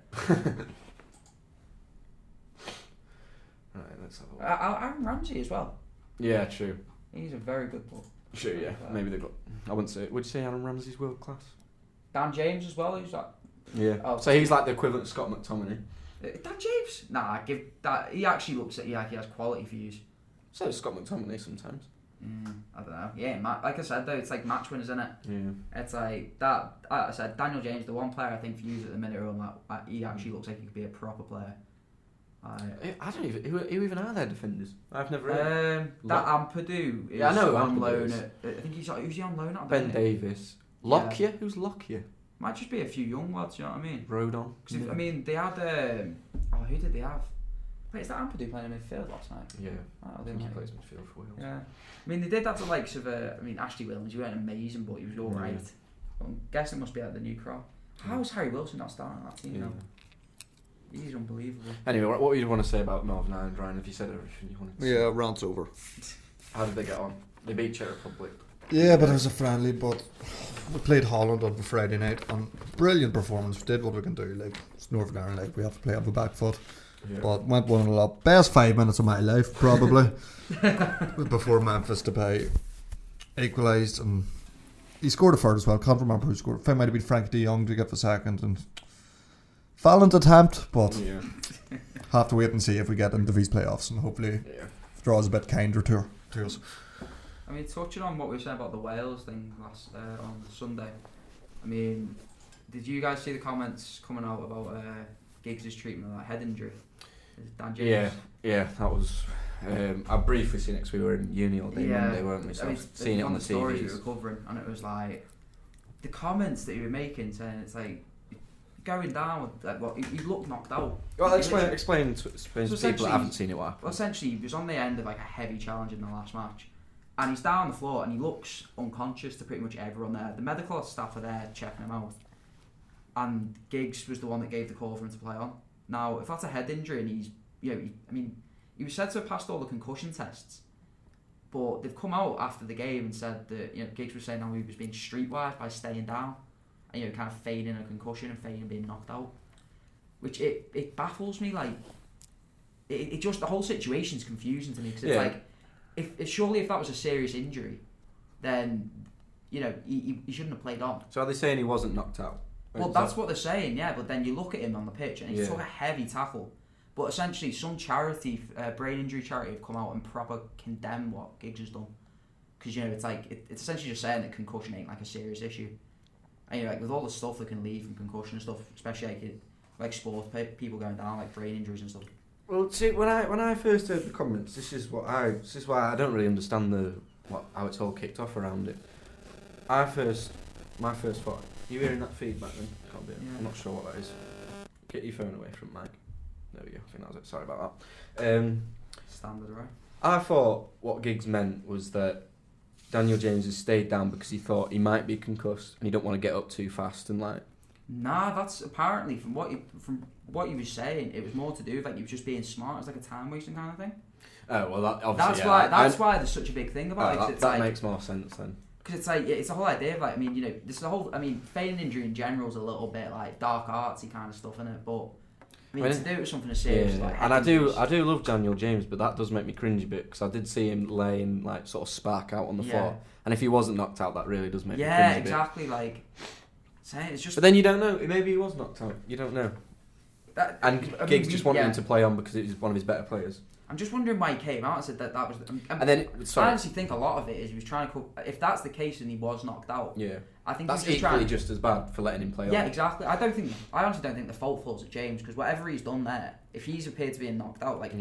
Right, let's have a look. Aaron Ramsey as well. Yeah, true. He's a very good ball. Sure, yeah. Maybe they've got. I wouldn't say. Would you say Aaron Ramsey's world class? Dan James as well. Who's that? Yeah. Oh. So he's like the equivalent of Scott McTominay. Dan James? Nah, give that. He actually looks like he has quality views. So is Scott McTominay sometimes. I don't know. Yeah, like I said though, it's like match winners, isn't it? Yeah. It's like that. Like I said, Daniel James, the one player I think for you at the minute, who like he actually looks like he could be a proper player. I don't even. Who even are their defenders? I've never heard. That Ampadu is I know on Ampadu loan is. at. I think who's he on loan at? Ben Davis. Lockyer? Who's Lockyer? Might just be a few young lads. You know what I mean? Rodon. Because I mean, they had. Who did they have? Wait, is that Ampadu playing in midfield last night? Yeah. Oh, I think he plays midfield for Wales. Yeah. I mean, they did have the likes of. Ashley Williams. He weren't amazing, but he was all right. But I'm guessing it must be like the new crop. How is Harry Wilson not starting on that team? Yeah. Now? He's unbelievable. Anyway, what would you want to say about Northern Ireland, Ryan? Have you said everything you wanted to say? Yeah, rant's over. How did they get on? They beat Czech Republic. Yeah, but it was a friendly. But we played Holland on the Friday night, and brilliant performance. We did what we can do. Like it's Northern Ireland, like we have to play off the back foot. Yeah. But went 1-0 up. Best 5 minutes of my life, probably. Before Memphis Depay equalised, and he scored a third as well. Can't remember who scored. I might have been Frank de Jong to get the second, and valiant attempt, but have to wait and see if we get into these playoffs, and hopefully draws a bit kinder to us. I mean, touching on what we said about the Wales thing last on Sunday. I mean, did you guys see the comments coming out about Giggs' treatment of that head injury? Dan James? Yeah, that was. I briefly seen it because we were in uni all day Monday, weren't we? So I've seen it on the stories TV. we were covering, and it was like the comments that he was making, saying it's like going down with like what he looked knocked out. Well, explain to people that haven't seen it what happened. Well, essentially, he was on the end of like a heavy challenge in the last match, and he's down on the floor and he looks unconscious to pretty much everyone there. The medical staff are there checking him out, and Giggs was the one that gave the call for him to play on. Now, if that's a head injury and he's, he was said to have passed all the concussion tests, but they've come out after the game and said that Giggs was saying how he was being streetwise by staying down, and kind of feigning a concussion and feigning being knocked out, which it baffles me. Like it just the whole situation's confusing to me because it's like if that was a serious injury, then he shouldn't have played on. So are they saying he wasn't knocked out? Well, that's what they're saying, yeah. But then you look at him on the pitch and he took a heavy tackle. But essentially, some charity, brain injury charity, have come out and proper condemn what Giggs has done. Because it's like it's essentially just saying that concussion ain't like a serious issue. And like with all the stuff that can lead from concussion and stuff, especially like sports people going down like brain injuries and stuff. Well, see, when I first heard the comments, this is why I don't really understand how it's all kicked off around it. My first thought. Are you hearing that feedback then? Can't be. Yeah. I'm not sure what that is. Get your phone away from Mike. There we go. I think that was it. Sorry about that. Standard, right? I thought what Giggs meant was that Daniel James has stayed down because he thought he might be concussed and he don't want to get up too fast and like. Nah, that's apparently from what he was saying. It was more to do with like he was just being smart. It's like a time wasting kind of thing. Oh well, that obviously. That's why there's such a big thing about it. That makes more sense then. Because it's like it's the whole idea of like this is the whole feigning injury in general is a little bit like dark artsy kind of stuff in it, but to do it with something as serious like and I do love Daniel James, but that does make me cringe a bit because I did see him laying like sort of spark out on the floor, and if he wasn't knocked out, that really does make me cringe a bit. Exactly. Like, it's just. But then you don't know. Maybe he was knocked out. You don't know. Giggs just wanted him to play on because he's one of his better players. I'm just wondering why he came out and said that was. And then, I honestly think a lot of it is he was trying to. If that's the case and he was knocked out, I think that's he's equally just as bad for letting him play on. Yeah, exactly. I honestly don't think the fault falls at James because whatever he's done there, if he's appeared to be knocked out, I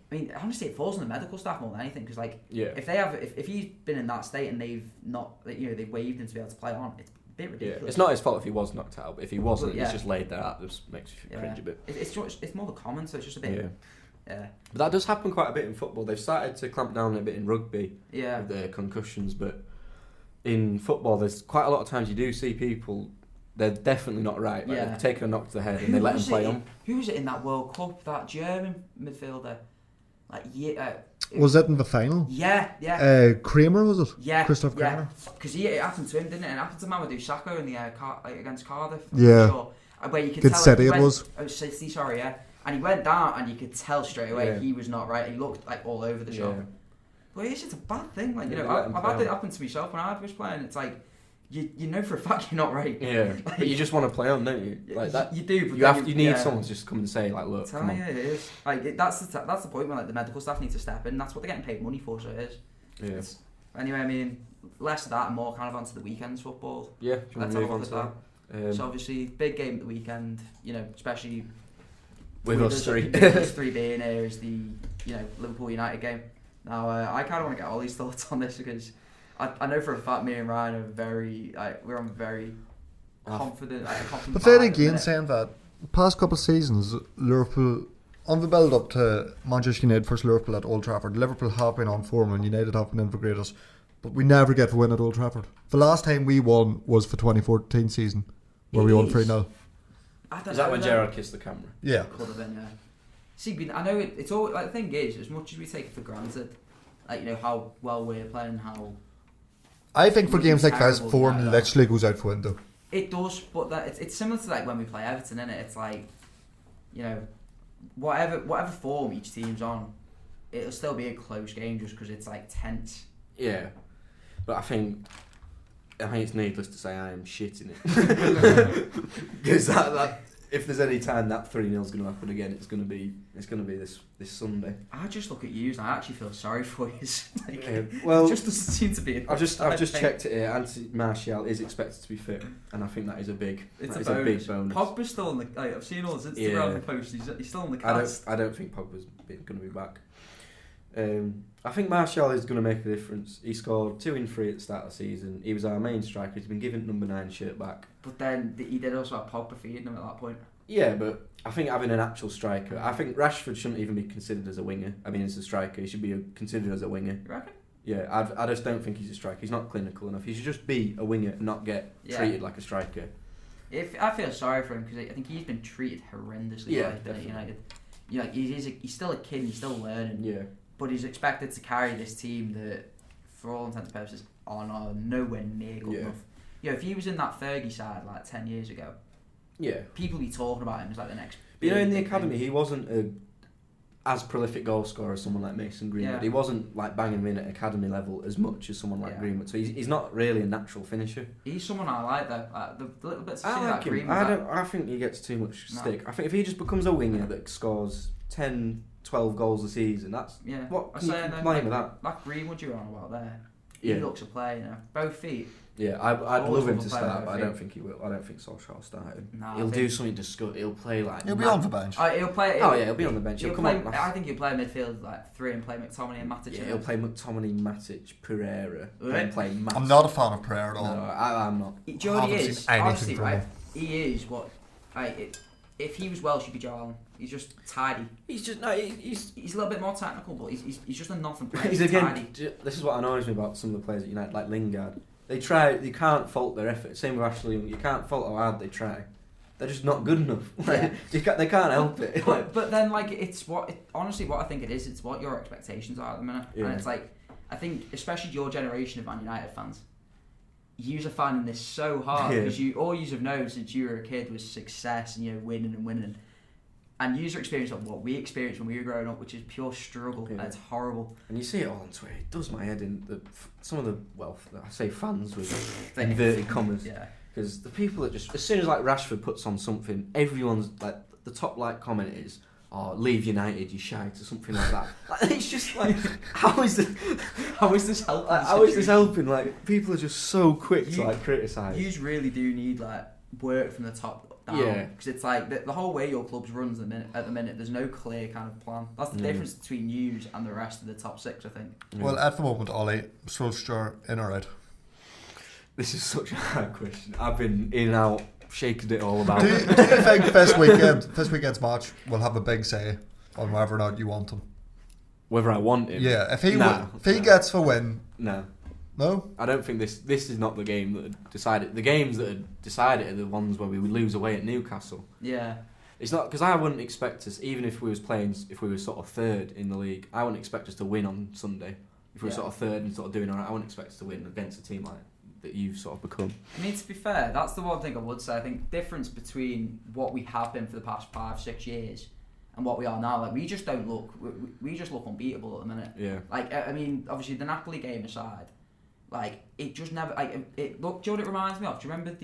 mean, honestly, it falls on the medical staff more than anything because if he's been in that state and they've not, they've waived him to be able to play on, it's a bit ridiculous. Yeah. It's not his fault if he was knocked out, but if he wasn't, he's just laid there. That just makes you cringe a bit. It's more the common, so it's just a bit. Yeah. But that does happen quite a bit in football. They've started to clamp down a bit in rugby with the concussions, but in football, there's quite a lot of times you do see people, they're definitely not right. Like they've taken a knock to the head and they let them play on. Who was it in that World Cup? That German midfielder? Was it in the final? Yeah. Kramer, was it? Yeah. Christoph Kramer? Because it happened to him, didn't it? It happened to Mamadou Sakho in the against Cardiff. Yeah. Sure. Where you could Good tell City it was. Oh, City, sorry, yeah. And he went down and you could tell straight away he was not right. He looked like all over the shop. But it's just a bad thing. Like, I've had it happen to myself when I was playing. It's like, you know for a fact you're not right. Yeah, but you just want to play on, don't you? Like that. You do, but you need someone to just come and say, like, look, come on. It is. Like, that's the point where, like, the medical staff need to step in. That's what they're getting paid money for, so it is. Yeah. Anyway, I mean, less of that and more kind of onto the weekend's football. Yeah, let's have a look at that. So obviously, big game at the weekend, especially with us three. Us three being here is the Liverpool United game. Now I kind of want to get Olly's thoughts on this because I know for a fact me and Ryan are very we're on very confident. But then again, saying that past couple of seasons, Liverpool on the build up to Manchester United versus Liverpool at Old Trafford, Liverpool have been on form and United have been in for greatest, but we never get to win at Old Trafford. The last time we won was for 2014 season, where we won 3-0. Is that when Gerrard kissed the camera? Yeah. Could have been, yeah. See, I know it's all, like, the thing is, as much as we take it for granted, like, how well we're playing, how... I think for games like this, form literally goes out the window. It does, but it's similar to, like, when we play Everton, innit? It's like, whatever form each team's on, it'll still be a close game just because it's, like, tense. Yeah. But I think it's needless to say I am shitting it because that if there's any time that 3-0 is going to happen again, it's going to be this Sunday. I just look at you and I actually feel sorry for you. Well, it just doesn't seem to be. I've just checked it here. Anthony Martial is expected to be fit, and I think that is a big. It's a big bonus. Pogba's still on the. I've seen all his Instagram posts. He's still on the cast. I don't think Pogba's going to be back. I think Martial is going to make a difference. He scored 2 in 3 at the start of the season. He was our main striker. He's been given number 9 shirt back. But then he did also have Pogba feeding him at that point. Yeah, but I think having an actual striker, I think Rashford shouldn't even be considered as a winger. I mean, as a striker, he should be considered as a winger. You reckon? Yeah, I just don't think he's a striker. He's not clinical enough. He should just be a winger and not get treated like a striker. I feel sorry for him because I think he's been treated horrendously by United. He's still a kid. He's still learning. Yeah. But he's expected to carry this team that, for all intents and purposes, are nowhere near good enough. If he was in that Fergie side like 10 years ago, people be talking about him as like the next. But in the academy, he wasn't as prolific goal scorer as someone like Mason Greenwood. He wasn't like banging him in at academy level as much as someone like Greenwood. So he's not really a natural finisher. He's someone I like though. Like the little bits I like him. Greenwood. I think he gets too much stick. I think if he just becomes a winger that scores 10, 12 goals a season, that's what can you complain with that? That Greenwood you're on about there. He looks a player, both feet. Yeah, I'd love him to start, but I don't think he will. I don't think Solskjaer will start him. He'll do something disgusting. He'll play like... He'll be on the bench. He'll play... he'll be on the bench. I think he'll play midfield like 3 and play McTominay and Matic. Yeah, he'll play McTominay, Matic, Pereira, then play Matic. I'm not a fan of Pereira at all. No, I'm not. Do you know what he is? Honestly, right? He is what... if he was Welsh, he'd be Joe Allen. He's just tidy. He's just he's a little bit more technical, but he's just a nothing player. He's tidy. This is what annoys me about some of the players at United, like Lingard. They try. You can't fault their effort. Same with Ashley Young. You can't fault how hard they try. They're just not good enough. They can't help it. But then, honestly, what I think it is, it's what your expectations are at the minute. And it's like, I think, especially your generation of Man United fans, yous are finding this so hard because all yous have known since you were a kid was success and winning and winning. And user experience of what we experienced when we were growing up, which is pure struggle, and it's horrible. And you see it all on Twitter. It does my head in. Some of the, I say fans with inverted commas. Yeah. Because the people that just, as soon as like Rashford puts on something, everyone's like, the top like comment is, "Oh, leave United, you shite," or something like that. Like, it's just like, how is this helping? Like, how is this helping? Like, people are just so quick to like criticise. You really do need like work from the top down. Yeah. Because it's like the whole way your club's runs at the minute, there's no clear kind of plan. That's the difference between you and the rest of the top 6, I think. Yeah. Well, at the moment, Ollie, Solskjaer in or out? This is such a hard question. I've been in and out, shaking it all about. Do you think this weekend's match will have a big say on whether or not you want him? Whether I want him? Yeah, if he gets the win, no. No? I don't think this is not the game that decided. The games that had decided are the ones where we would lose away at Newcastle. Yeah. It's not, because I wouldn't expect us, even if we were sort of third in the league, I wouldn't expect us to win on Sunday. If we were sort of third and sort of doing alright, I wouldn't expect us to win against a team like that you've sort of become. I mean, to be fair, that's the one thing I would say. I think the difference between what we have been for the past 5-6 years and what we are now, like, we just don't look, we just look unbeatable at the minute. Yeah. Like, I mean, obviously the Napoli game aside, like, it just never, like, it look, do you know what it reminds me of? Do you remember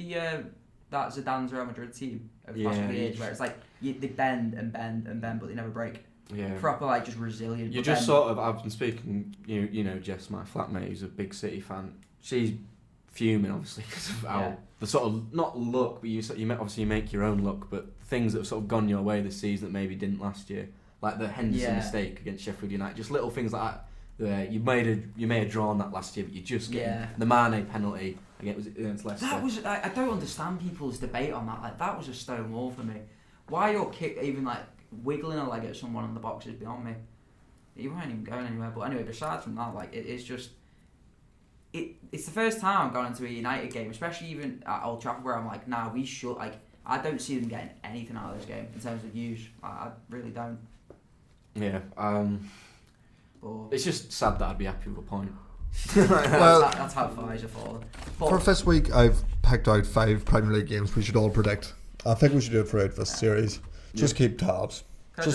that Zidane's Real Madrid team over the past few years, where it's like, they bend and bend and bend, but they never break? Yeah. Proper, like, just resilient. You're just sort of, I've been speaking, you know, Jess, my flatmate, who's a big City fan, she's fuming, obviously, because of how the sort of, not luck, but you make your own luck, but things that have sort of gone your way this season that maybe didn't last year, like the Henderson mistake against Sheffield United, just little things like that. You may have drawn that last year, but you just get the Mane penalty against Leicester. That was, I don't understand people's debate on that. Like, that was a stone wall for me. Why your kick even like wiggling a leg at someone in the box is beyond me. You weren't even going anywhere. But anyway, besides from that, like, it's just. It's the first time I've gone into a United game, especially even at Old Trafford, where I'm like, nah, we should, like, I don't see them getting anything out of this game in terms of use. I really don't. Yeah. It's just sad that I'd be happy with a point. Well, that's how far you're falling. For this week, I've picked out 5 Premier League games we should all predict. I think we should do it throughout this series. Just keep tabs. Can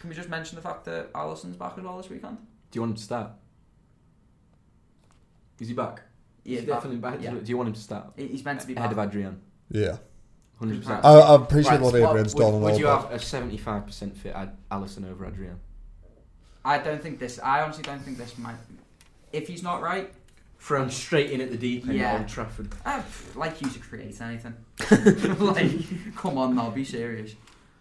we just mention the fact that Alisson's back as well this weekend? Do you want him to start? Is he back? Yeah, he's definitely back. Yeah. Do you want him to start? He's meant to be ahead back. of Adrian. Yeah. 100%. I appreciate what Adrian's done. Would you have a 75% fit Alisson over Adrian? I honestly don't think this might. If he's not right, thrown straight in at the deep end at Old Trafford. I'd like you to create anything. Like, come on now, be serious.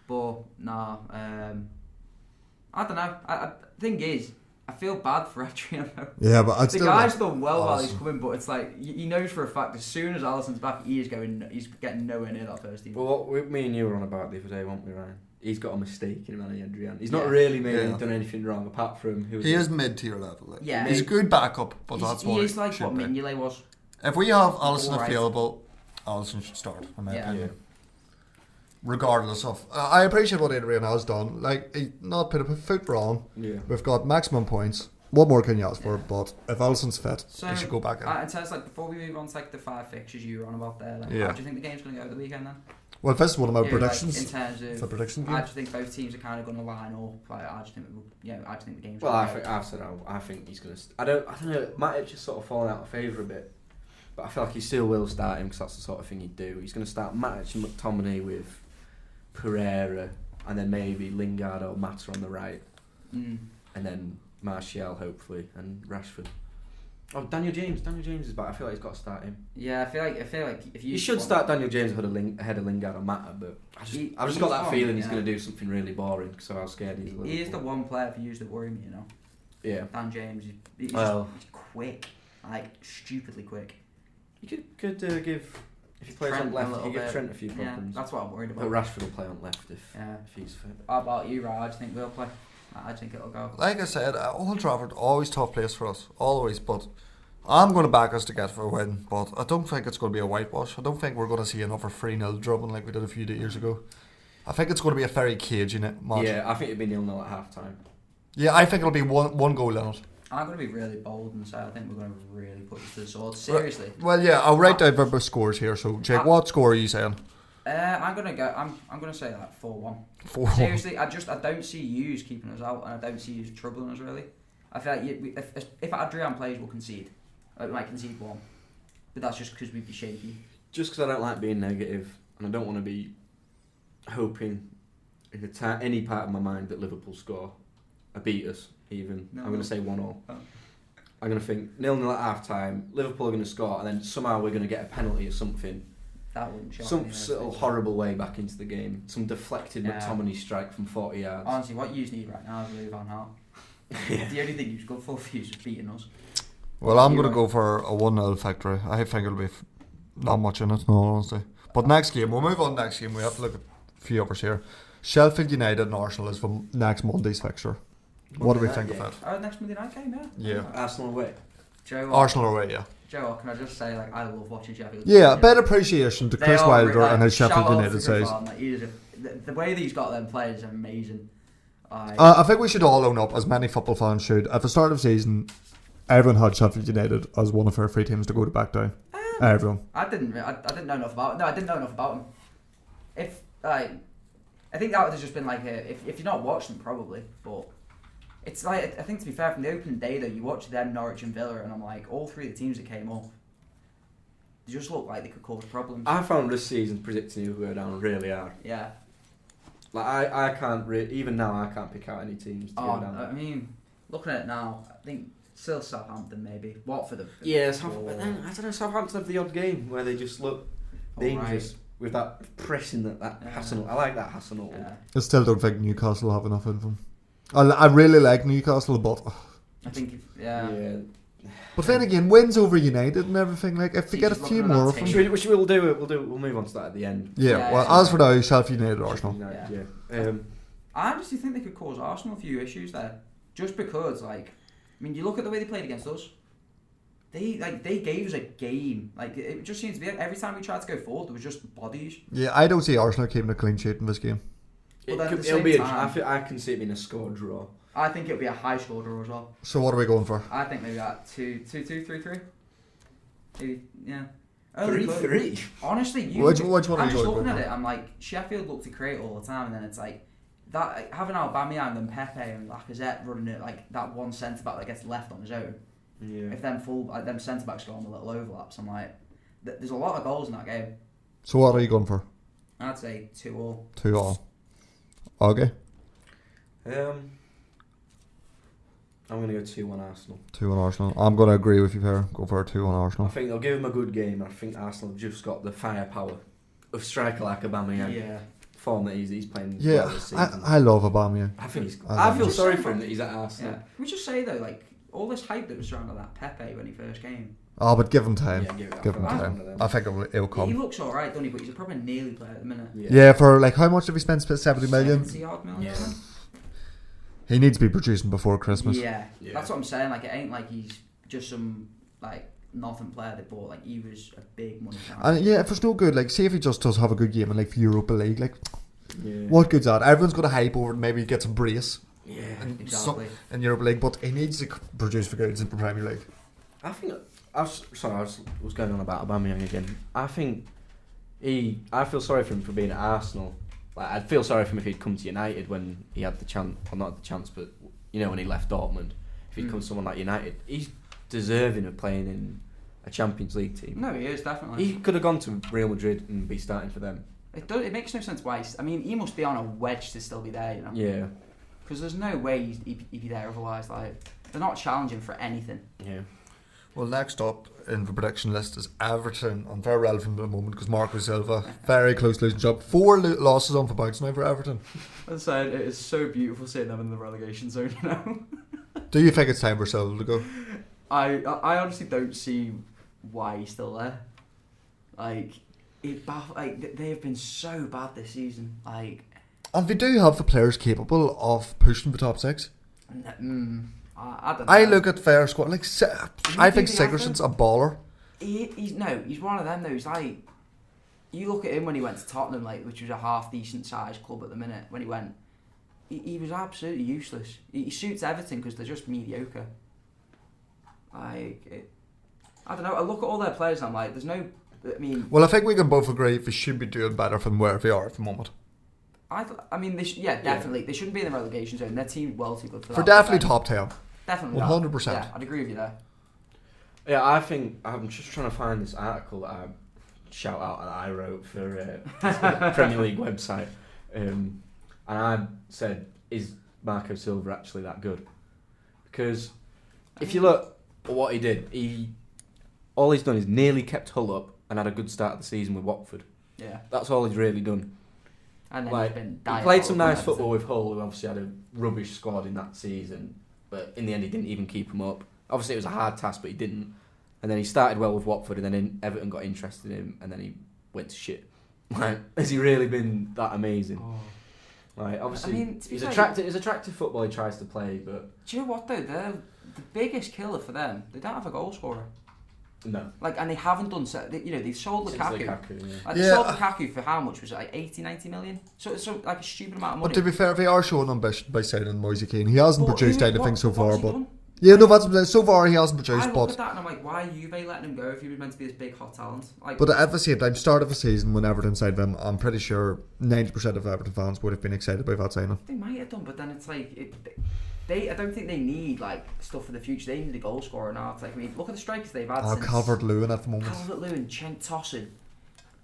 But nah, I don't know. Thing is, I feel bad for Adrian though. Yeah, but the guy's done well while he's coming, but it's like he knows for a fact as soon as Alisson's back, he's getting nowhere near that first team. Well, what me and you were on about the other day, weren't we, Ryan? He's got a mistake in Adrian. He's not really done anything wrong apart from he is mid-tier level. Like. Yeah, he's a good backup, but that's what he is like what Mignolet was. If we have Alisson available, Alisson should start. In my opinion. Regardless of, I appreciate what Adrian has done. Like, he not put a foot wrong. Yeah. We've got maximum points. What more can you ask for? But if Alisson's fit, he should go back in. In terms, like, before we move on to like the 5 fixtures you were on about there, like, how do you think the game's going to go the weekend then? Well, this is one of my predictions. Like, in terms of for prediction game. I just think both teams are kind of going to line up. Like, I just think the game's. Well, I think he's going to. I don't know. Matic just sort of fallen out of favour a bit, but I feel like he still will start him because that's the sort of thing he'd do. He's going to start Matic and McTominay with Pereira, and then maybe Lingard or Mata on the right, and then Martial hopefully and Rashford. Oh, Daniel James is back. I feel like he's got to start him. Yeah, I feel like if you should start Daniel James ahead of Lingard or Mata, but I've just got that feeling he's going to do something really boring. So I was scared he's. He is the one player for you that worry me, you know. Yeah. Dan James, he's quick, like stupidly quick. You could give. If he plays on left, you give Trent a few problems. Yeah, that's what I'm worried about. But Rashford will play on left if he's fit. How about you, Raj? Do you think we'll play? I think it'll go. Like I said, Old Trafford, always tough place for us. Always, but I'm going to back us to get for a win. But I don't think it's going to be a whitewash. I don't think we're going to see another 3-0 drubbing like we did a few years ago. I think it's going to be a very cagey match. Yeah, I think it'll be 0-0 at half time. Yeah, I think it'll be one goal in it. I'm going to be really bold and say I think we're going to really put this to the sword. Seriously. Well, yeah, I'll write down the scores here. So, Jake, what score are you saying? I'm gonna say that 4-1. 4-1. Seriously, I don't see yous keeping us out, and I don't see yous troubling us really. I feel like if Adrian plays, we'll concede. We might concede 1, but that's just because we'd be shaky. Just because I don't like being negative, and I don't want to be hoping any part of my mind that Liverpool score, beat us even. No, I'm going no. to say 1-1. Oh. I'm going to think 0-0 at half time. Liverpool are going to score, and then somehow we're going to get a penalty or something. That wouldn't shock Some me. sort of horrible way back into the game. Some deflected Yeah. McTominay strike from 40 yards. Honestly, what you need right now is Louis van Gaal. Yeah. The only thing you've got for you is just beating us. Well, I'm You're going to right. go for a 1-0 victory. I think it'll be not much in it, no, honestly. But next game, we'll move on next game. We have to look at a few others here. Sheffield United and Arsenal is for next Monday's fixture. What do we think of it? Next Monday night game, yeah. Yeah. Arsenal away. Joe, what? Arsenal away, yeah. Joe, can I just say, like, I love watching Sheffield. Yeah, a bit of appreciation to They Chris are Wilder like, and his shout Sheffield out to United Chris says. Wilder, like, he is the way that he's got them players is amazing. I think we should all own up, as many football fans should. At the start of the season, everyone had Sheffield United as one of our three teams to go to back down. Everyone. I didn't know enough about. No, I didn't know enough about him. If like, I think that would have just been like if you're not watching them, probably. But it's like, I think, to be fair, from the opening day though, you watch them, Norwich and Villa, and I'm like, all three of the teams that came up, they just look like they could cause problems. I found this season predicting who would go down really hard. Yeah. Like I can't even now I can't pick out any teams to go down. I mean, looking at it now, I think still Southampton maybe. Watford. Yeah, but then I don't know. Southampton have the odd game where they just look dangerous with that pressing that Hassan. I like that Hassan. Yeah. I still don't think Newcastle have enough in them. I really like Newcastle, but I think Yeah. but then again, wins over United and everything. Like if they See, get a just few looking at more that of them. team. We'll move on to that at the end. Yeah. Yeah, Well, yeah. as for now, Sheffield United, Arsenal. Yeah. I honestly think they could cause Arsenal a few issues there, just because, like, I mean, you look at the way they played against us. They gave us a game. Like, it just seems to be every time we tried to go forward, there was just bodies. Yeah, I don't see Arsenal keeping a clean sheet in this game. But then at the It'll same be. time- I can see it being a score draw. I think it'll be a high score draw as well. So what are we going for? I think maybe at 2-2, 3-3. Maybe, yeah. Only 3-3. honestly, Which one are I'm you just going looking for? at it. I'm like, Sheffield look to create all the time, and then it's like that, like, having Aubameyang and Pepe and Lacazette running it, like that one centre back that gets left on his own. Yeah. If them centre backs go on the little overlaps, I'm like, there's a lot of goals in that game. So what are you going for? I'd say 2-2. 2-2. Okay. I'm going to go 2-1 Arsenal. 2-1 Arsenal. I'm going to agree with you here. Go for a 2-1 I Arsenal. think they'll give him a good game. I think Arsenal have just got the firepower of striker like Aubameyang. Yeah. Form that he's playing Yeah, well this season. I love Aubameyang. I think he's. I I feel love sorry for him that he's at Arsenal. Yeah. Can we just say though, like all this hype that was surrounding that Pepe when he first came. Oh, but give him time. Yeah, give it. Give him I feel time. one of them. I think it'll He come. looks alright, doesn't he? But he's a proper nearly player at the minute. Yeah, for like how much have we spent? 70 million? 70 odd million. Yeah. He needs to be producing before Christmas. Yeah, Yeah. that's what I'm saying. Like, it ain't like he's just some like nothing player they bought. Like, he was a big money signing. And yeah, if it's no good, like, say if he just does have a good game in like the Europa League, like, Yeah. what good's that? Everyone's got a hype over it. Maybe he gets a brace Yeah. Exactly. in Europa League, but he needs to produce for goods in the Premier League. I think I was going on about Aubameyang again. I think I feel sorry for him for being at Arsenal. Like, I'd feel sorry for him if he'd come to United when he had the chance, or not the chance, but when he left Dortmund. If he'd come to someone like United, he's deserving of playing in a Champions League team. No, he is definitely. He could have gone to Real Madrid and be starting for them. It makes no sense why. I mean, he must be on a wedge to still be there, Yeah. Because there's no way he'd be there otherwise. Like, they're not challenging for anything. Yeah. Well, next up in the prediction list is Everton. I'm very relevant at the moment because Marco Silva, very close losing job. 4 losses on for bounce now for Everton. As I said, it is so beautiful seeing them in the relegation zone, Do you think it's time for Silva to go? I honestly don't see why he's still there. Like, they have been so bad this season. Like, And they do have the players capable of pushing the top 6. I don't know. I look at their squad, like, I think think they have Sigurdsson's a baller. He's one of them though. He's like, you look at him when he went to Tottenham, like, which was a half decent sized club at the minute. When he went, he was absolutely useless. He suits Everton because they're just mediocre. I don't know. I look at all their players and I'm like, there's no. I mean, Well, I think we can both agree they should be doing better from where they are at the moment. I mean, definitely. They shouldn't be in the relegation zone. Their team's well too good for that. For definitely top 10. Definitely. 100%. Yeah, I'd agree with you there. Yeah, I think I'm just trying to find this article that I wrote for the Premier League website. And I said, is Marco Silva actually that good? Because if you look at what he did, all he's done is nearly kept Hull up and had a good start of the season with Watford. Yeah. That's all he's really done. And then Like, he's been he played some nice football with Hull, who obviously had a rubbish squad in that season, but in the end he didn't even keep them up. Obviously it was a hard task, but he didn't. And then he started well with Watford, and then Everton got interested in him, and then he went to shit. Like, has he really been that amazing? Oh. Like, obviously, I mean, to be he's fair, attractive football he tries to play, but do you know what though? The biggest killer for them, they don't have a goal scorer. no. Like, and they haven't done so. They sold Since Lukaku. yeah. Like, they sold Lukaku for how much? Was it like 80-90 million? So it's like a stupid amount of money. But to be fair, they are showing ambition by signing Moise Keane. He hasn't But produced who- anything what- so what's far, he but done? yeah, no, that's so far he hasn't I produced. look But at that and I'm like, why are you letting him go if he was meant to be this big hot talent? Like, but at the same time, start of the season when Everton signed them, I'm pretty sure 90% of Everton fans would have been excited by that signing. they might have done, but then it's like I don't think they need like stuff for the future. They need a goal scorer now. It's like, I mean, look at the strikers they've had. Oh, since Calvert-Lewin at the moment. Calvert-Lewin, Cenk Tosun.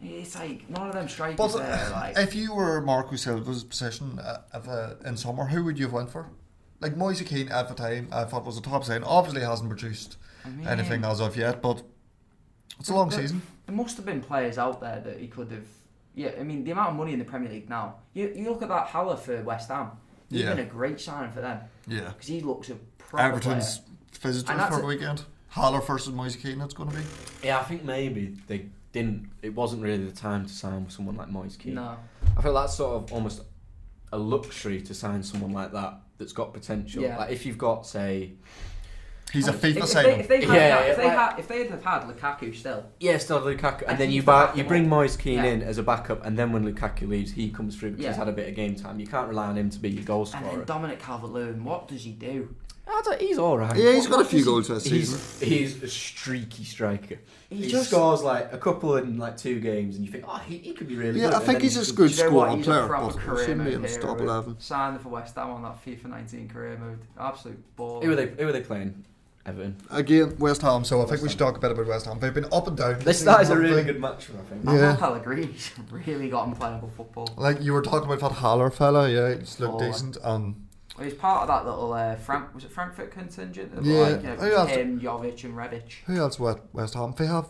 It's like none of them strikers But there. Like, if you were Marco Silva's position in summer, who would you have went for? Like Moise Keane at the time, I thought was a top sign. Obviously, hasn't produced I mean, anything as of yet, but it's a long season. There must have been players out there that he could have. Yeah, I mean, the amount of money in the Premier League now. You look at that Haller for West Ham. He's Yeah. been a great signing for them Yeah. because he looks a proper Everton's visitors And that's for the weekend. Haller versus Moise Keane, it's going to be. Yeah, I think maybe they didn't. It wasn't really the time to sign someone like Moise player. Keane. No, I feel that's sort of almost a luxury to sign someone like that that's got potential. Yeah. Like if you've got, say, He's a FIFA if signing. they'd Yeah, if they'd have had Lukaku still, still Lukaku, And and then he's you the buy backup you bring up. Moise Keane Yeah. in as a backup, and then when Lukaku leaves, he comes through because Yeah. he's had a bit of game time. You can't rely on him to be your goal and scorer. then Dominic Calvert-Lewin, what does he do? He's all right. Yeah, he's got a What few does he- goals this season. He's a streaky striker. He He just scores like a couple in like 2 games, and you think, he could be really good. Yeah, I and think then he's just- a good Do you know what? scorer He's a player, proper but career shouldn't be mode in the here top with 11. Signed for West Ham on that FIFA 19 career mode. Absolute ball. Who are they playing? Everton. Again, West Ham, so I think we should talk a bit about West Ham. They've been up and down. That is a really Thing. good match for them, I think. Yeah. Pellegrini's really got him playable football. Like you were talking about that Haller fella, yeah, he's looked Oh. decent. And Well, he's part of that little Frankfurt contingent of Yeah. like, Who else? him, Jovic and Rebic. who else? West Ham. They have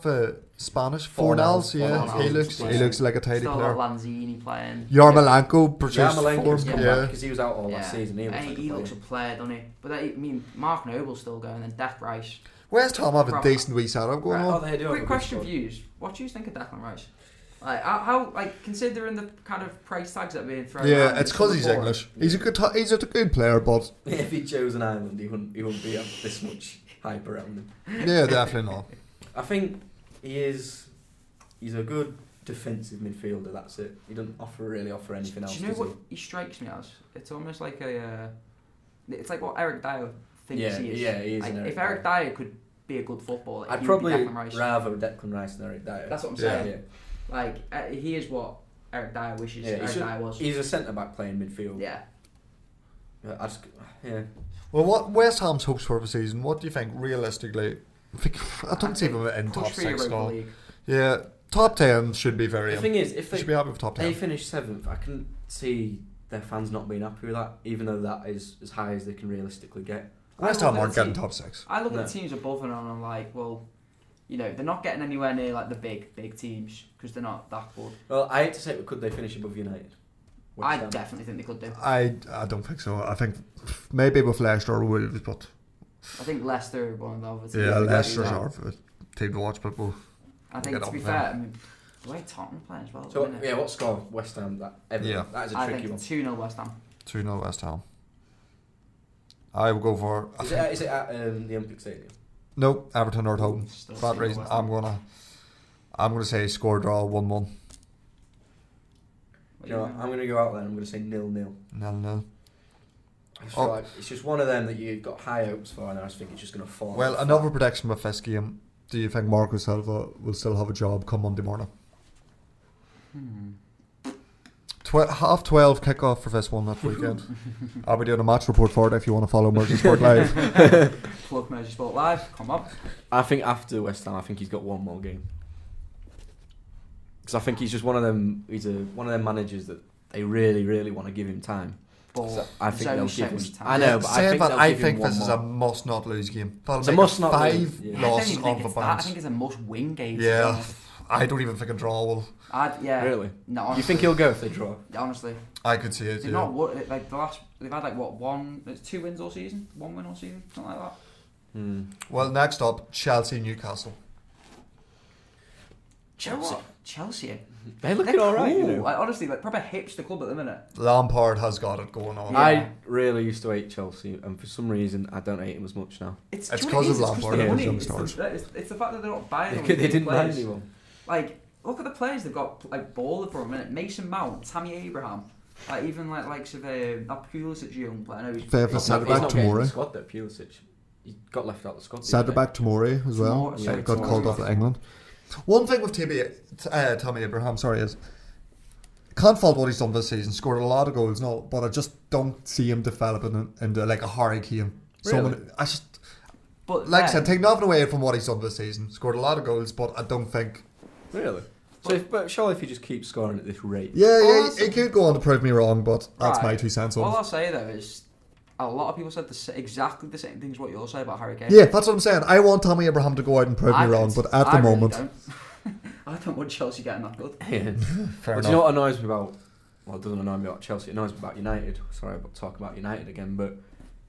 Spanish Fornals. Fornals. Yeah, Fornals. he looks like a tidy Still player. got Lanzini playing. Yarmolenko produced Yarmolenko's form. come Yeah. back because he was out all last season. He looks Hey, like a he player. looks a player, doesn't he? But I mean, Mark Noble's still going, and Declan Rice. West Ham have a Proper. decent wee setup going Right, on. they do have a Quick good question squad. for you: What do you think of Declan Rice? Like, how like considering the kind of price tags that are being thrown? Yeah, around it's in because he's Singapore? English. He's a good player, but If he chose an island, he wouldn't be this much hype around him. yeah, definitely not. I think he's a good defensive midfielder. That's it. He doesn't really offer anything else. Do you know does what he strikes me as? It's almost like it's like what Eric Dyer thinks Yeah, he is. yeah, he is Like, an Eric if Eric Dyer could be a good footballer, I'd he probably would be Declan Rice. rather Declan Rice than Eric Dyer. That's what I'm Yeah, saying. yeah. Like he is what Eric Dyer wishes Yeah, Eric Dyer was. He's a centre back playing midfield. Yeah. Yeah. Well, what West Ham's hopes for the season? What do you think realistically? I don't see them in Push top for 6 Europa now. League. Yeah, top 10 should be very. The thing is, if they they should be happy with top 10. finish 7th, I can see their fans not being happy with that, even though that is as high as they can realistically get. West I look Ham at aren't the getting team- top 6. I look No. at the teams above and I'm like, well, you know, they're not getting anywhere near like the big teams because they're not that good. Well, I hate to say it, but could they finish above United? I West Ham? definitely think they could do. I don't think so. I think maybe with Leicester or Wolves, but I think Leicester are one of the other teams. yeah, that Leicester's do that. our team to watch. But we'll I think get to be on fair, them. I mean, the way Tottenham play as well. So isn't it? yeah, what score West Ham? That is a I tricky think one. 2-0 West Ham. 2-0 West Ham. I will go for. Is it at the Olympic Stadium? No, Everton are at home. Still For that 2-0 reason, West Ham. I'm gonna say score draw 1-1. What You know, do I'm going to go out there and I'm going to say 0-0. 0-0. I just feel like it's just one of them that you've got high hopes for, and I just think it's just going to fall. Well, off. another prediction with this game. Do you think Marco Silva will still have a job come Monday morning? 12:30 kickoff for this one that weekend. I'll be doing a match report for it if you want to follow Mercy Sport Live. Plug Measure Sport Live, come up. I think after West Ham, I think he's got one more game. Because I think he's just one of them. He's one of them managers that they really, really want to give him time. But So I think there's only they'll so give him. much time. I know, but Saying that, I I think they'll think give him this one is a more. must-not-lose game. That'll It's a make must-not five lose, yeah. I don't losses even on think the it's that. I bounce. think it's a must-win game. to be Yeah, honest. I don't even think a draw will. Yeah. Really? No, You honestly, think he'll go if they draw? honestly, I could see it. they've Yeah. not like the last. They've had like what one? It's 2 wins all season. 1 win all season, something like that. Well, next up, Chelsea, Newcastle. Chelsea. Chelsea. They're looking They're all right. cool. You know? Like, honestly, like proper hipster club at the minute. Lampard has got it going on. Yeah. I really used to hate Chelsea, and for some reason, I don't hate him as much now. It's do you know 'cause what of it is? It's Lampard the and money. young It's stars. it's the fact that they're not buying all They these didn't buy players. anyone. Like, look at the players they've got like balling for a minute. Mason Mount, Tammy Abraham, like even like likes of that Pulisic young player. I know he's Fair for He's centre not back getting in the Tomori. squad though, Pulisic. He got left out of the squad. the Centre other day. back Tomori as well. Tomori, sorry, Got Tomori. called off to England. One thing with Tommy Abraham, is can't fault what he's done this season. Scored a lot of goals, no, but I just don't see him developing into like a Harry Kane. Really? I just But like I said, take nothing away from what he's done this season. Scored a lot of goals, but I don't think. Really? So, but surely if you just keep scoring at this rate, He could go on to prove me wrong, but that's Right. my 2 cents on all it. I'll say though is a lot of people said exactly the same things what you'll say about Harry Kane. Yeah, that's what I'm saying. I want Tommy Abraham to go out and prove me wrong, but at the really moment, don't. I don't want Chelsea getting that good. yeah. fair But enough. do you know what annoys me about? Well, it doesn't annoy me about Chelsea. It annoys me about United. Sorry, I'm talking about United again, but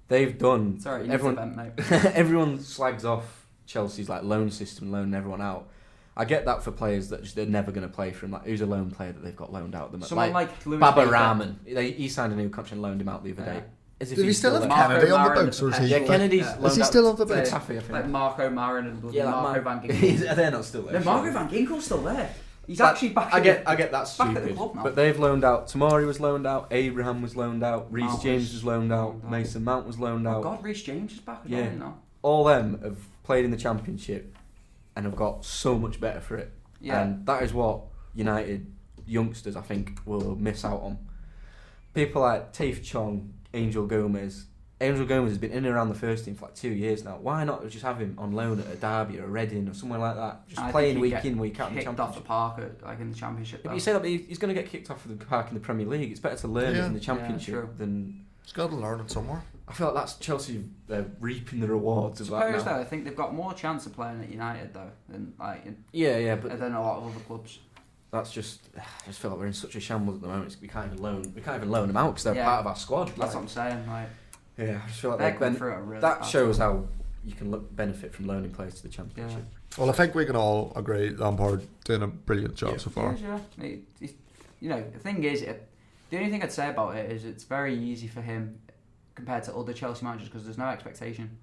they've done. Sorry, you everyone, need to vent, mate. everyone slags off Chelsea's like loan system, loaning everyone out. I get that for players that they're never going to play for him. Like, who's a loan player that they've got loaned out? Them Someone like Louis Baba Baker. Rahman. He signed a new contract and loaned him out the other Yeah. day. As if Did he he's still have there. Marco Kennedy on the Marin, books, or is he? Yeah, Kennedy's. Yeah. loaned Is he out still on the to books? Taffy, I think. Like Marco Marin and Yeah, Marco Van Ginkel. They're not still there. No, surely. Marco Van Ginkel's still there. He's But actually back. I in get the- that's back at the stupid. club now. But they've loaned out. Tamari was loaned out. Abraham was loaned out. Reece Mount James was was loaned out. loaned out. Mason Mount was loaned Oh out. God, Reece James is back Yeah. again now. All them have played in the Championship and have got so much better for it. Yeah. And that is what United youngsters, I think, will miss out on. People like Tafe Chong, Angel Gomez. Angel Gomez has been in and around the first team for like 2 years now. Why not just have him on loan at a Derby or a Reading or somewhere like that? Just I playing think he'd week get in, week out in the kicked off the Championship. park like in the Championship. Yeah, but though. you say that, but he's going to get kicked off of the park in the Premier League. It's better to learn Yeah. it in the Yeah, Championship true. than. He's got to learn it somewhere. I feel like that's Chelsea reaping the rewards of that Suppose now. though, I think they've got more chance of playing at United though than Yeah, but than a lot of other clubs. that's just. I just feel like we're in such a shambles at the moment. We can't even loan them out because they're Yeah. part of our squad. That's like, what I'm saying. Like yeah, I just feel like they're they're going through a really that bad shows time. how you can benefit from loaning players to the Championship. Well, I think we can all agree Lampard doing a brilliant job Yeah. so far. Yeah. You know, the thing is, the only thing I'd say about it is it's very easy for him compared to other Chelsea managers because there's no expectation.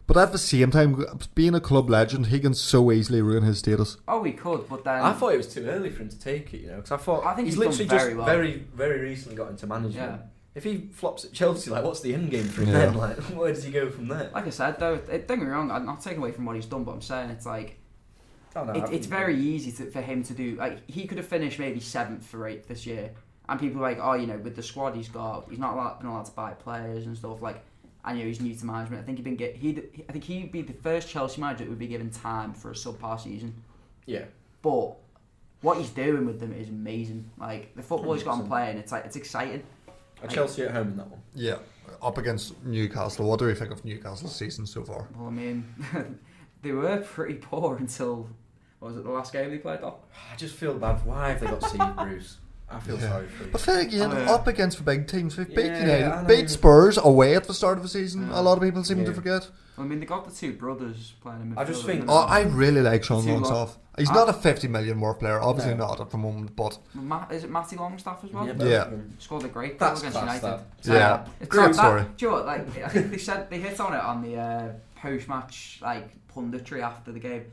But at the same time, being a club legend, he can so easily ruin his status. Oh, he could, but then I thought it was too early for him to take it, because I thought I think he's he's done literally very just well. very, very recently got into management. Yeah. If he flops at Chelsea, like, what's the end game for him Yeah. then? Like, where does he go from there? Like I said though, don't get me wrong, I'm not taking away from what he's done, but I'm saying it's like Oh, no, it's very easy for him to do. Like he could have finished maybe 7th or 8th this year, and people are like, oh, with the squad he's got, he's not been allowed to buy players and stuff. Like, I know he's new to management. I think I think he'd be the first Chelsea manager that would be given time for a subpar season. Yeah. But what he's doing with them is amazing. Like the football he's got on 100%. playing, it's exciting. Are Chelsea at home in that one? Yeah, up against Newcastle. What do we think of Newcastle's season so far? Well, I mean, they were pretty poor until what was it, the last game they played off? I just feel bad. Why have they got Steve Bruce? I feel Yeah. sorry for you. But then again, Oh, yeah. up against the big teams, we've beat Yeah, I United, know. beat Spurs away at the start of the season. Yeah. A lot of people seem to Yeah. forget. I mean, they got the two brothers playing in midfield. I just at think- the minute. Oh, I really like Sean Too long. Longstaff. He's Ah. not a 50 million worth player, obviously No. not at the moment, but Is it Matty Longstaff as well? Yeah. Yeah. Scored a great goal That's against class, United. that. Yeah. It's Great not story. That, do you know what? Like, I think they said they hit on it on the post-match punditry after the game.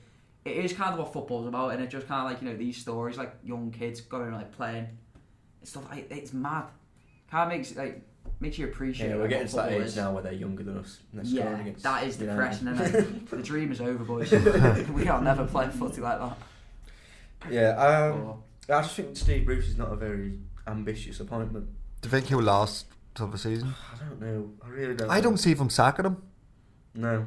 It is kind of what football's about, and it just kind of these stories, like young kids going playing. It's stuff like it's mad. Kind of makes you appreciate. Yeah, we're what getting to that football age is. now where they're younger than us. And they're scoring Yeah, against that is United. depressing, isn't it? The dream is over, boys. We are never playing footy like that. Yeah, Or- I just think Steve Bruce is not a very ambitious appointment. do you think he'll last till the season? I don't know. I really don't. I know. don't see them sacking him. No.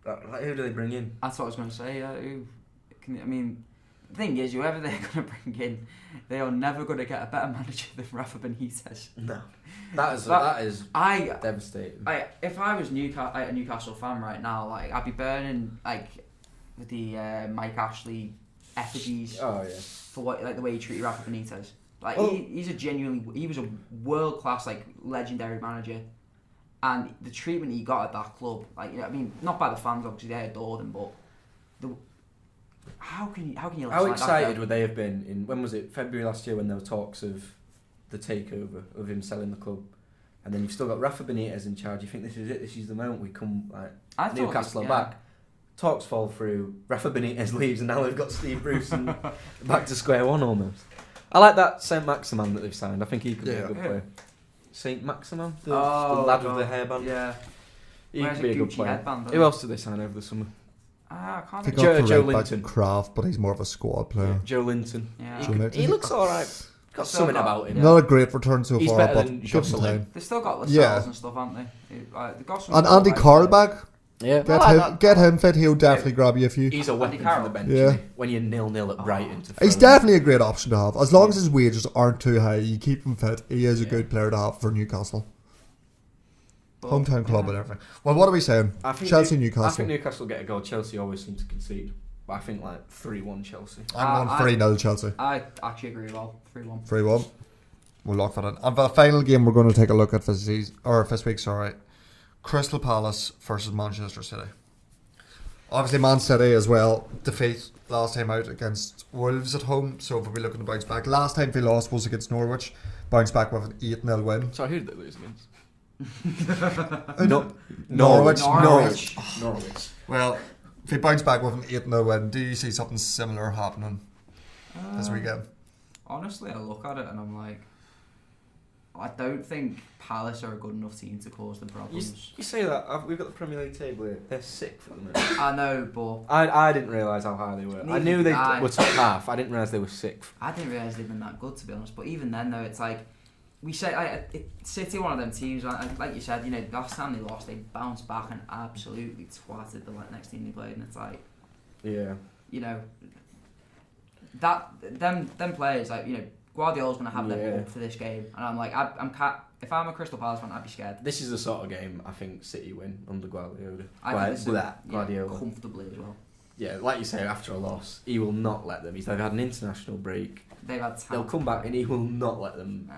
Like, who do they bring in? That's what I was going to say. Yeah, I mean, The thing is, whoever they're going to bring in, they are never going to get a better manager than Rafa Benitez. No, that is devastating. If I was a Newcastle fan right now, like I'd be burning like the Mike Ashley effigies. Oh yeah. For what the way he treated Rafa Benitez. Like Well, he was a world class like legendary manager, and the treatment he got at that club, like I mean, not by the fans obviously, they adored him, but how can you how like excited that would they have been in when was it February last year when there were talks of the takeover of him selling the club, and then you've still got Rafa Benitez in charge. You think this is it? This is the moment we come like Newcastle are back. Talks fall through. Rafa Benitez leaves, and now they've got Steve Bruce and back to square one almost. I like that Saint Maximin that they've signed. I think he could be a good player. Saint Maximin, the lad with the hairband. Yeah, he could be a good player. Headband, Who else did they sign over the summer? I can't They think. got Joe right Linton. back Kraft, but he's more of a squad player. Joe Linton. Yeah. He looks alright. Got something about him. Yeah. Not a great return so He's far, better but than give him Josselin. time. They've still got Lascelles Yeah. and stuff, haven't they? They've got some And Andy Carroll back. Yeah. Get him fit. He'll definitely grab you a few. He's a weapon Carroll. from the bench. Yeah. Isn't he? When you're 0-0 at Brighton. To He's throw definitely a great option to have. As long as his wages aren't too high, you keep him fit. He is a good player to have for Newcastle. Hometown club and everything. Well, what are we saying? I think Chelsea, I Newcastle. think Newcastle get a goal. Chelsea always seem to concede. But I think like 3-1 Chelsea. I'm going 3-0 Chelsea. I actually agree with all 3-1. 3-1. We'll lock that in. And for the final game, we're going to take a look at this week. Crystal Palace versus Manchester City. Obviously, Man City as well. Defeat last time out against Wolves at home. So we'll be looking to bounce back. Last time they lost was against Norwich. Bounce back with an 8-0 win. So who did they lose against? Norwich. Norwich. Well, if they bounce back with an 8-0 win, do you see something similar happening this weekend? Honestly, I look at it and I'm like, I don't think Palace are a good enough team to cause them problems. You say that, we've got the Premier League table here. They're 6th at the minute. I know, but I didn't realise how high they were. I knew they were top half. I didn't realise they were 6th. I didn't realise they'd been that good, to be honest. But even then, though, it's like, we say, City, one of them teams, like you said, last time they lost, they bounced back and absolutely twatted the next team they played, and it's like, yeah, them players, like, Guardiola's going to have them up for this game, and I'm like, if I'm a Crystal Palace fan, I'd be scared. This is the sort of game I think City win under Guardiola. I think Guardiola comfortably as well. Yeah, like you say, after a loss, he will not let them. They've had an international break. They've had time. They'll come back, and he will not let them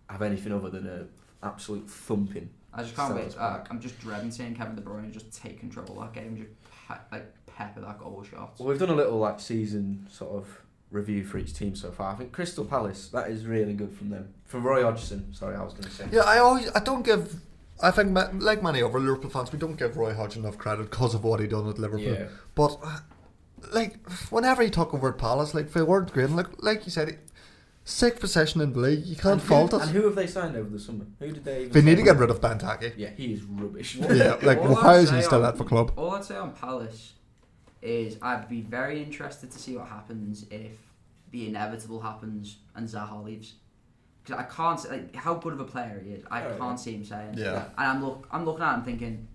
have anything other than an absolute thumping. I just can't wait. I'm just dreading seeing Kevin De Bruyne just take control of that game, just pepper that goal shot. Well, we've done a little season sort of review for each team so far. I think Crystal Palace, that is really good from them. For Roy Hodgson, sorry, I was going to say. Yeah, I think like many other Liverpool fans, we don't give Roy Hodgson enough credit because of what he done at Liverpool. Yeah. But whenever he took over at Palace, they weren't great. Like you said, 6th position in the league, you can't fault it. And who have they signed over the summer? Who did they? They need to get rid of Benteke. Yeah, he is rubbish. Yeah, how is he still at the club? All I'd say on Palace is I'd be very interested to see what happens if the inevitable happens and Zaha leaves. Because I can't say how good of a player he is. I can't see him saying. Yeah. And I'm looking at him thinking,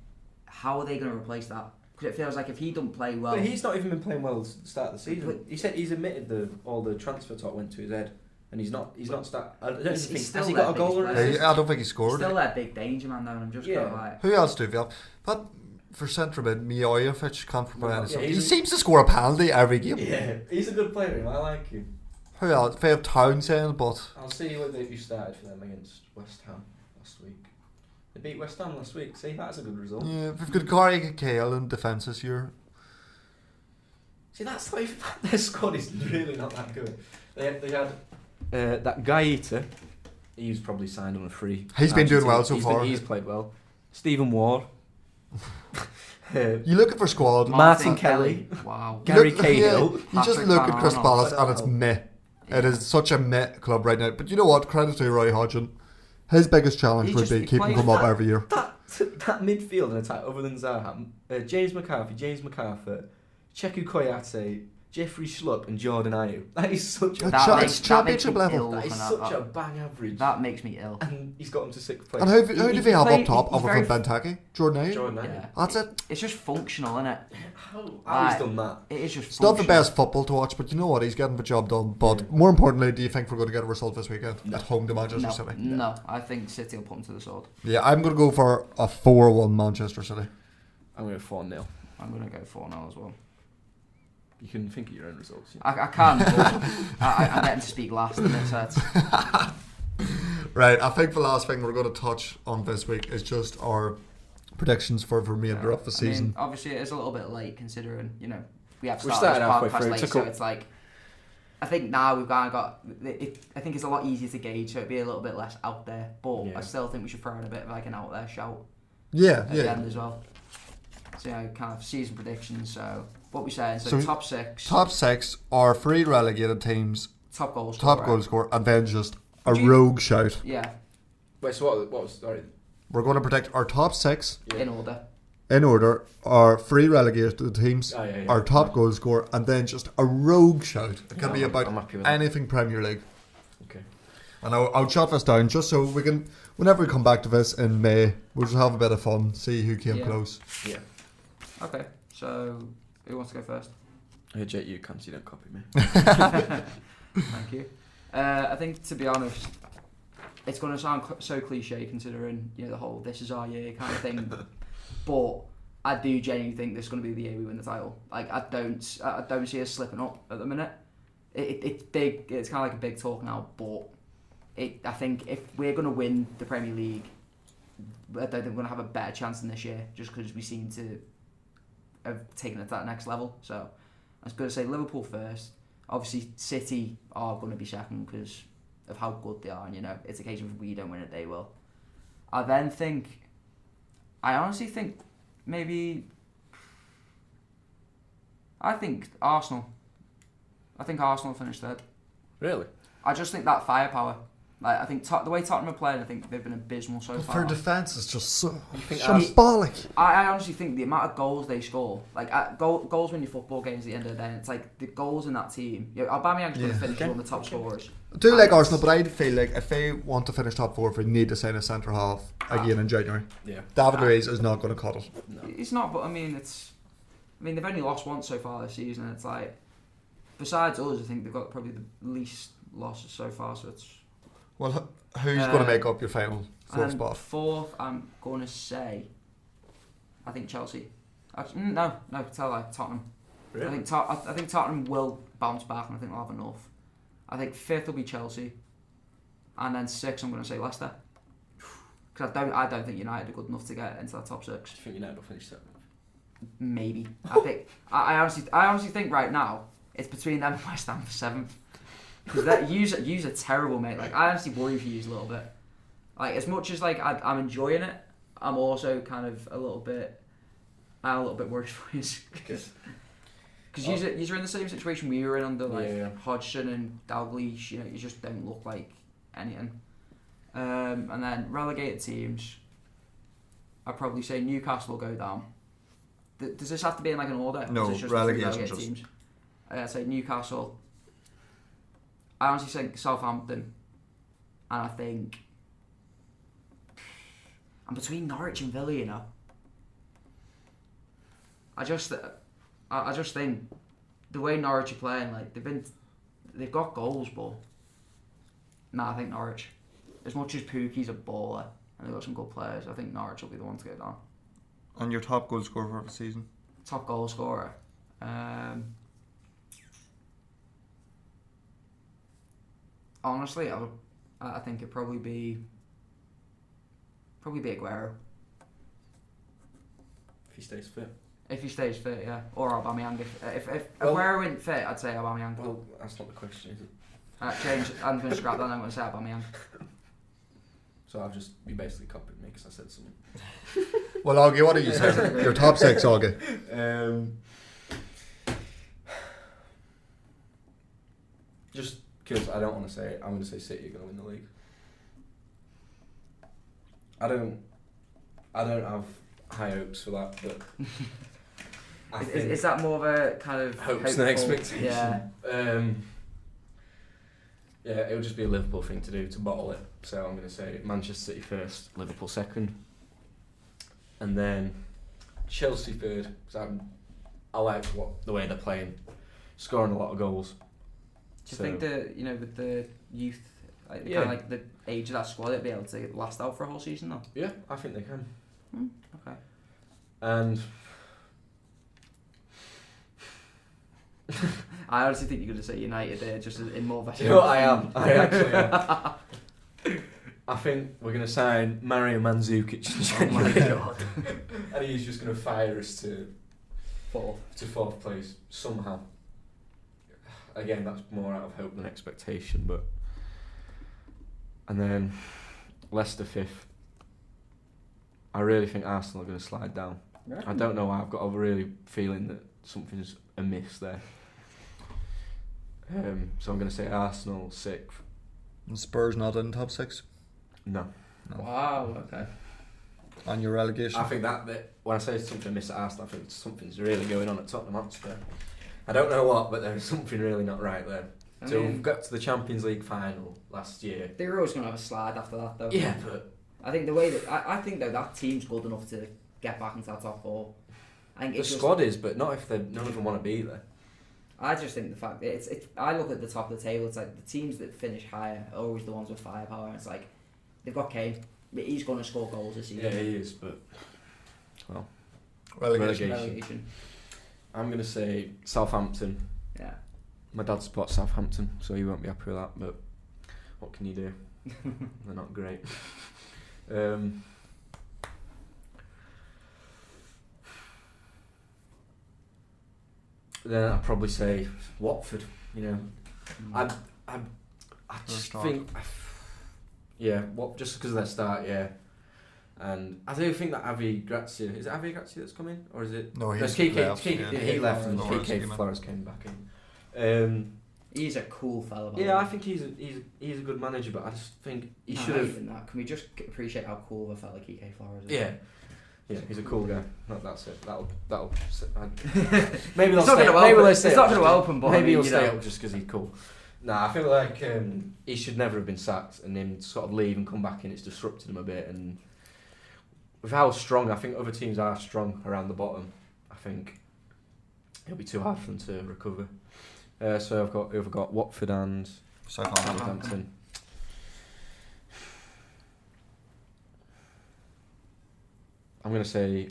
how are they going to replace that? Because it feels like if he don't play well, But he's not even been playing well at the start of the season. He said he's admitted all the transfer talk went to his head, and he's not started. I don't think has he got a goal or anything? I don't think he scored. Still that big danger man though, and I'm just going like. Who else do we have? But for centre mid, Mijovic can't provide anything. Yeah, He seems to score a penalty every game. Yeah, he's a good player. I like him. Who else? They have Townsend, but I'll see whether you started for them against West Ham last week. They beat West Ham last week. See, that's a good result. yeah, we've got Gary Cahill in defence this year. See, that's not even, their squad is really not that good. They had that Gaeta. He was probably signed on a free. He's been doing well so far. He's played well. Stephen Ward. You looking for squad? Martin Kelly. Wow. Gary Cahill. You just look at Crystal Palace and it's meh. It is such a meh club right now. But you know what? Credit to Roy Hodgson. His biggest challenge would be keeping them up every year. That midfield and attack, other than Zaha, James McCarthy, Cheku Koyate, Jeffrey Schlupp and Jordan Ayew. That is such a It's championship level. that is such a bang average. That makes me ill. And he's got him to 6th place. And who do they have play- up top he's other very than Benteke? Jordan Ayew? Jordan Ayew. Yeah. That's it. It's just functional, isn't it? How he's done that? It is just It's not the functional. best football to watch, but you know what? He's getting the job done. But more importantly, do you think we're going to get a result this weekend at home to Manchester City? No, I think City will put him to the sword. Yeah, I'm going to go for a 4-1 Manchester City. I'm going to 4-0. I'm going to go 4-0 as well. You can think of your own results. Yeah. I can, but I'm getting to speak last in this set. Right, I think the last thing we're going to touch on this week is just our predictions for the remainder of the season. I mean, obviously, it is a little bit late considering, we have We started started this halfway podcast through. late, so it's like, I think now we've kind of got, I think it's a lot easier to gauge, so it'd be a little bit less out there, but Yeah. I still think we should throw in a bit of like an out there shout Yeah, at the yeah. end as well. So, kind of season predictions, so what we saying, So top 6, Top 6 are 3 relegated teams, top goals, top goal scorer, and then just a Would you- rogue shout. Yeah, Wait, so what was... Sorry. We're going to predict our top 6 Yeah. in order. in order, our 3 relegated teams, Oh, yeah. our top goal scorer, and then just a rogue shout. It can be I'm about happy with that. anything Premier League. Okay. And I'll jot this down just so we can, whenever we come back to this in May, we'll just have a bit of fun, see who came Yeah. close. Yeah. Okay, so who wants to go first? Hey, Jet, you can't, so you don't copy me. Thank you. I think, to be honest, it's going to sound so cliche considering the whole "this is our year" kind of thing, but I do genuinely think this is going to be the year we win the title. Like I don't see us slipping up at the minute. It's big. It's kind of like a big talk now, but I think if we're going to win the Premier League, I don't think we're going to have a better chance than this year, just because we seem to have taken it to that next level. So I was going to say Liverpool first. Obviously, City are going to be second because of how good they are, and it's a case of if we don't win it, they will. I honestly think maybe. I think Arsenal. I think Arsenal finished third. Really? I just think that firepower. Like I think the way Tottenham are playing, I think they've been abysmal so But far. their defence is just so think shambolic. I honestly think the amount of goals they score, like goals win your football games at the end of the day. And it's like the goals in that team. Aubameyang's going to finish one of the top scorers. I do like Arsenal, but I feel like if they want to finish top 4, they need to sign a centre half again in January. Yeah. David Luiz is not going to cut it. No. It's not, but I mean they've only lost once so far this season, and it's like besides us, I think they've got probably the least losses so far. So it's Well, who's going to make up your final 4th spot? Fourth, I'm going to say, I think Chelsea. No, tell like Tottenham. Really? I think Tottenham will bounce back, and I think they'll have enough. I think 5th will be Chelsea, and then 6th I'm going to say Leicester. Because I don't think United are good enough to get into that top 6. Do you think United will finish 7th? Maybe. I think I honestly think right now it's between them and West Ham for 7th. Because yous are terrible, mate. Like I honestly worry for yous a little bit. Like as much as like I'm enjoying it, I'm also kind of a little bit worried for yous. Because yous are in the same situation we were in under like Hodgson and Dalglish. You just don't look like anything. And then relegated teams, I'd probably say Newcastle will go down. Does this have to be in like an order? No, Or is it just relegation relegated just- teams. I'd say Newcastle. I honestly think Southampton, and I think I'm between Norwich and Villa. I just think the way Norwich are playing, like they've got goals, but I think Norwich. As much as Pookie's a baller and they've got some good players, I think Norwich will be the one to go down. And your top goal scorer for the season? Top goal scorer. Honestly, I think it'd probably be Aguero. If he stays fit. If he stays fit, yeah. Or Aubameyang. If Well- Aguero isn't fit, I'd say Aubameyang. Well, that's not the question, is it? Change. I'm going to scrap that and I'm going to say Aubameyang. So you basically copied me because I said something. Well, Augie, what are you saying? Your top 6, Augie. Just because I don't want to say it, I'm going to say City are going to win the league. I don't have high hopes for that, but Is that more of a kind of hopes and hopeful- expectation? Yeah. Yeah, it would just be a Liverpool thing to do to bottle it. So I'm going to say Manchester City first, Liverpool second, and then Chelsea third. Because I like the way they're playing, scoring a lot of goals. Do you think that with the youth, kind of like the age of that squad, it'll be able to last out for a whole season though? Yeah, I think they can. Okay. And I honestly think you're going to say United there, just in more of a. do you know what I am? I actually am. I think we're going to sign Mario Mandzukic in Oh my January. god. And he's just going to fire us to Fourth. place somehow. Again, that's more out of hope than expectation, but. And then Leicester fifth. I really think Arsenal are going to slide down. I don't know why. I've got a really feeling that something's amiss there. So I'm going to say Arsenal sixth. And Spurs not in top 6. No. Wow. Okay. On your relegation. I think that when I say something amiss at Arsenal, I think something's really going on at Tottenham Hotspur. I don't know what, but there's something really not right there. So we've got to the Champions League final last year. They were always going to have a slide after that though. Yeah, but I think the way that I think though that team's good enough to get back into that top 4. I think the squad is, but not if none of them want to be there. I just think the fact that it's I look at the top of the table. It's like the teams that finish higher are always the ones with firepower. It's like they've got Kane. He's going to score goals this season. Yeah, he is, but well, Relegation. Relegation. I'm going to say Southampton. Yeah. My dad supports Southampton, so he won't be happy with that, but what can you do? They're not great. Then I'd probably say Watford. I just think, just because of their start, yeah. And I do think that Avi Grazia, is it Avi Grazia that's come in, or is it? No, No, he's Kike, left. he left and Flores Kike came in. Flores came back in. He's a cool fella. by the Yeah, way. I think he's a good manager, but I just think he No, should not have. even that. Can we just appreciate how cool of a fella Kike Flores is? Yeah, he's a cool guy. That's it. That'll. Maybe they'll It's not stay. gonna Maybe help- they'll stay. it's not up gonna just- help him, but I maybe mean, he'll you stay know. up just because he's cool. Nah, I feel like he should never have been sacked, and him sort of leave and come back in. It's disrupted him a bit, and with how strong, I think other teams are strong around the bottom. I think it'll be too hard for them to recover. So I've got Watford and Southampton. I'm going to say,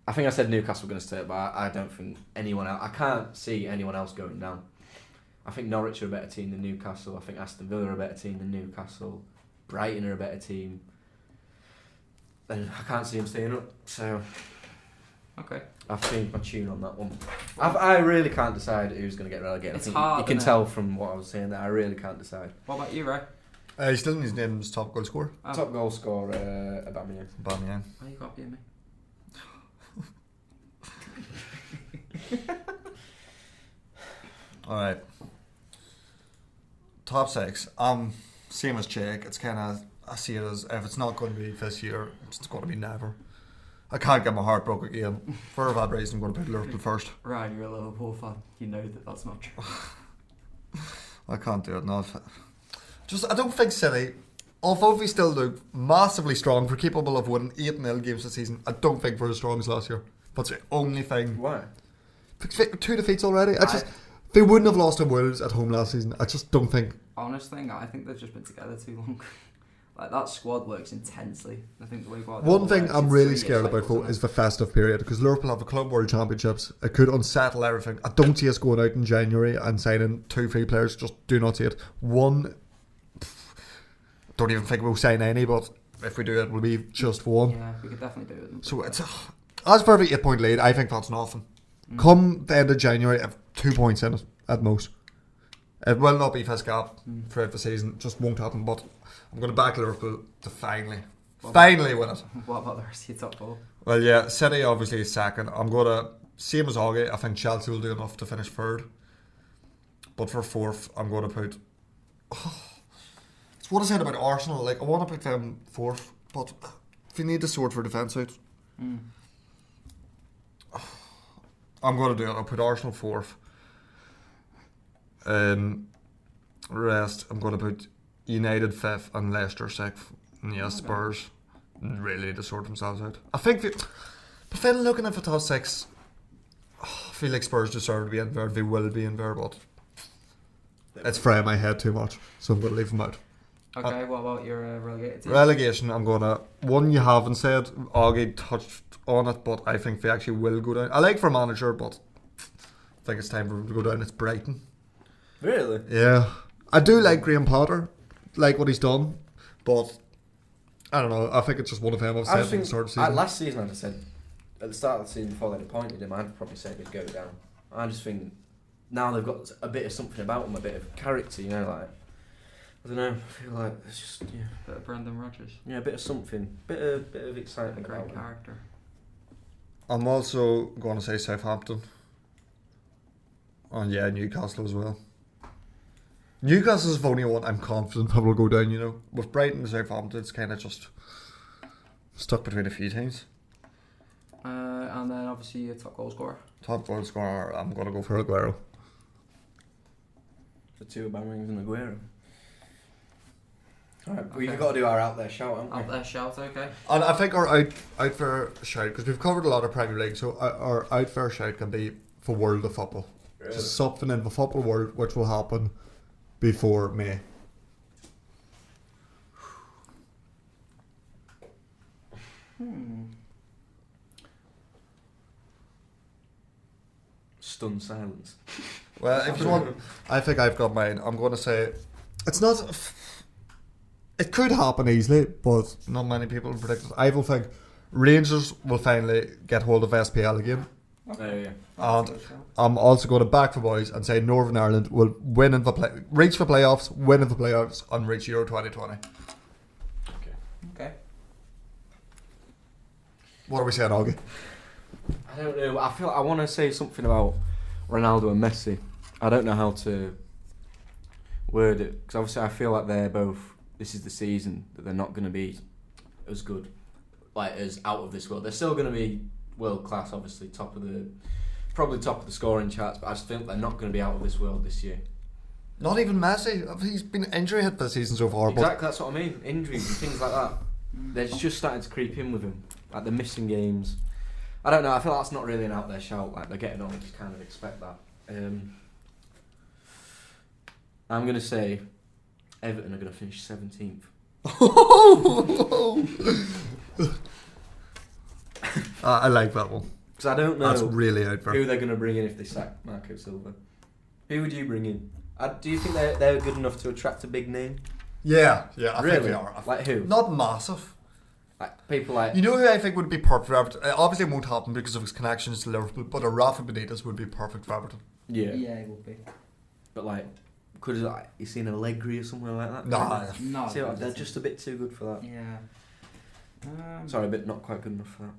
I think I said Newcastle were going to stay up, but I don't think anyone else, I can't see anyone else going down. I think Norwich are a better team than Newcastle. I think Aston Villa are a better team than Newcastle. Brighton are a better team. And I can't see them staying up, so Okay. I've changed my tune on that one. I really can't decide who's going to get relegated. It's I think hard, you can innit? tell from what I was saying that I really can't decide. What about you, Ray? He's still in his name's top goal scorer. Oh. Top goal scorer, Aubameyang. Aubameyang. Why are you copying me? Alright. Top 6. Same as Jake. It's kind of, I see it as if it's not going to be this year, it's going to be never. I can't get my heart broke again. For that reason, I'm going to put Liverpool first. Ryan, you're a Liverpool fan. You know that that's not true. I can't do it. No, I don't think City, although we still look massively strong, for capable of winning 8-0 games this season, I don't think we're as strong as last year. That's the only thing. Why? 2 defeats already. They wouldn't have lost to Wolves at home last season. I just don't think. Honest thing, I think they've just been together too long. Like that squad works intensely. I think the way One thing I'm really scared about though is the festive period, because Liverpool have the Club World Championships. It could unsettle everything. I don't see us going out in January and signing 2 free players. Just do not see it. One, don't even think we'll sign any, but if we do it, will be just one. Yeah, we could definitely do it. So it's as for the 8-point lead, I think that's nothing. Come the end of January, I have 2 points in it at most. It will not be first gap throughout the season. Just won't happen. But I'm going to back Liverpool to finally win it. What about the rest of your top 4? Well, yeah, City obviously is second. I'm going to, same as Olly, I think Chelsea will do enough to finish third. But for fourth, I'm going to put... it's what I said about Arsenal. Like, I want to put them fourth, but if you need to sort for defence out, I'm going to do it. I'll put Arsenal 4th. Rest, I'm going to put United 5th and Leicester 6th. And yes, Spurs really need to sort themselves out. I think, but then looking at the top 6, I feel like Spurs deserve to be in there. They will be in there, but it's framing my head too much, so I'm going to leave them out. Okay, what about your relegated team? Relegation, I'm going to... One you haven't said, Augie touched on it, but I think they actually will go down. I like for manager, but I think it's time for them to go down. It's Brighton. Really? Yeah. I do like Graham Potter, like what he's done, but I don't know. I think it's just one of them. I've said at the start of the season. Last season, I'd have said, at the start of the season before they'd appointed him, I'd probably say he'd go down. I just think now they've got a bit of something about them, a bit of character, you know, like, I don't know, I feel like it's just, yeah. Bit of Brendan Rodgers. Yeah, a bit of something, bit of excitement about Great them. character. I'm also going to say Southampton. And yeah, Newcastle as well. Newcastle's the only one I'm confident that will go down, you know. With Brighton and Southampton, it's kind of just stuck between a few teams. And then obviously your top goal scorer. Top goal scorer, I'm going to go for Aguero. The two Aubameyang and Aguero. Alright, we've got to do our out there shout, haven't we? Out there shout, okay. And I think our out for shout, because we've covered a lot of Premier League, so our out for shout can be for World of Football. Really? Just something in the football world which will happen before May. Stunned silence. Well, if you want, I think I've got mine. I'm going to say it's not. It could happen easily, but not many people have predicted. I will think Rangers will finally get hold of SPL again. Oh, yeah. And I'm also going to back the boys and say Northern Ireland will reach the playoffs, win in the playoffs, and reach Euro 2020. Okay. What are we saying, Augie? I don't know. I feel I want to say something about Ronaldo and Messi. I don't know how to word it because obviously I feel like they're both. This is the season that they're not going to be as good, like as out of this world. They're still going to be world class, obviously probably top of the scoring charts. But I just think they're not going to be out of this world this year. Not even Messi. He's been injury hit this season so far. Exactly, that's what I mean. Injuries and things like that. They're just starting to creep in with him. Like they're missing games. I don't know. I feel like that's not really an out there shout. Like they're getting on. You just kind of expect that. I'm gonna say Everton are gonna finish 17th. I like that one. Because I don't know That's really out there. who they're gonna bring in if they sack Marco Silva. Who would you bring in? Do you think they're good enough to attract a big name? Yeah, I Really? think they are. Like who? Not massive. Like people like You know who I think would be perfect for Everton? Obviously it won't happen because of his connections to Liverpool, but a Rafa Benitez would be perfect for Everton. yeah. It will be. But like, could you seen Allegri or somewhere like that? Nah. No. See, they're just a bit too good for that. Yeah. Sorry, but not quite good enough for that.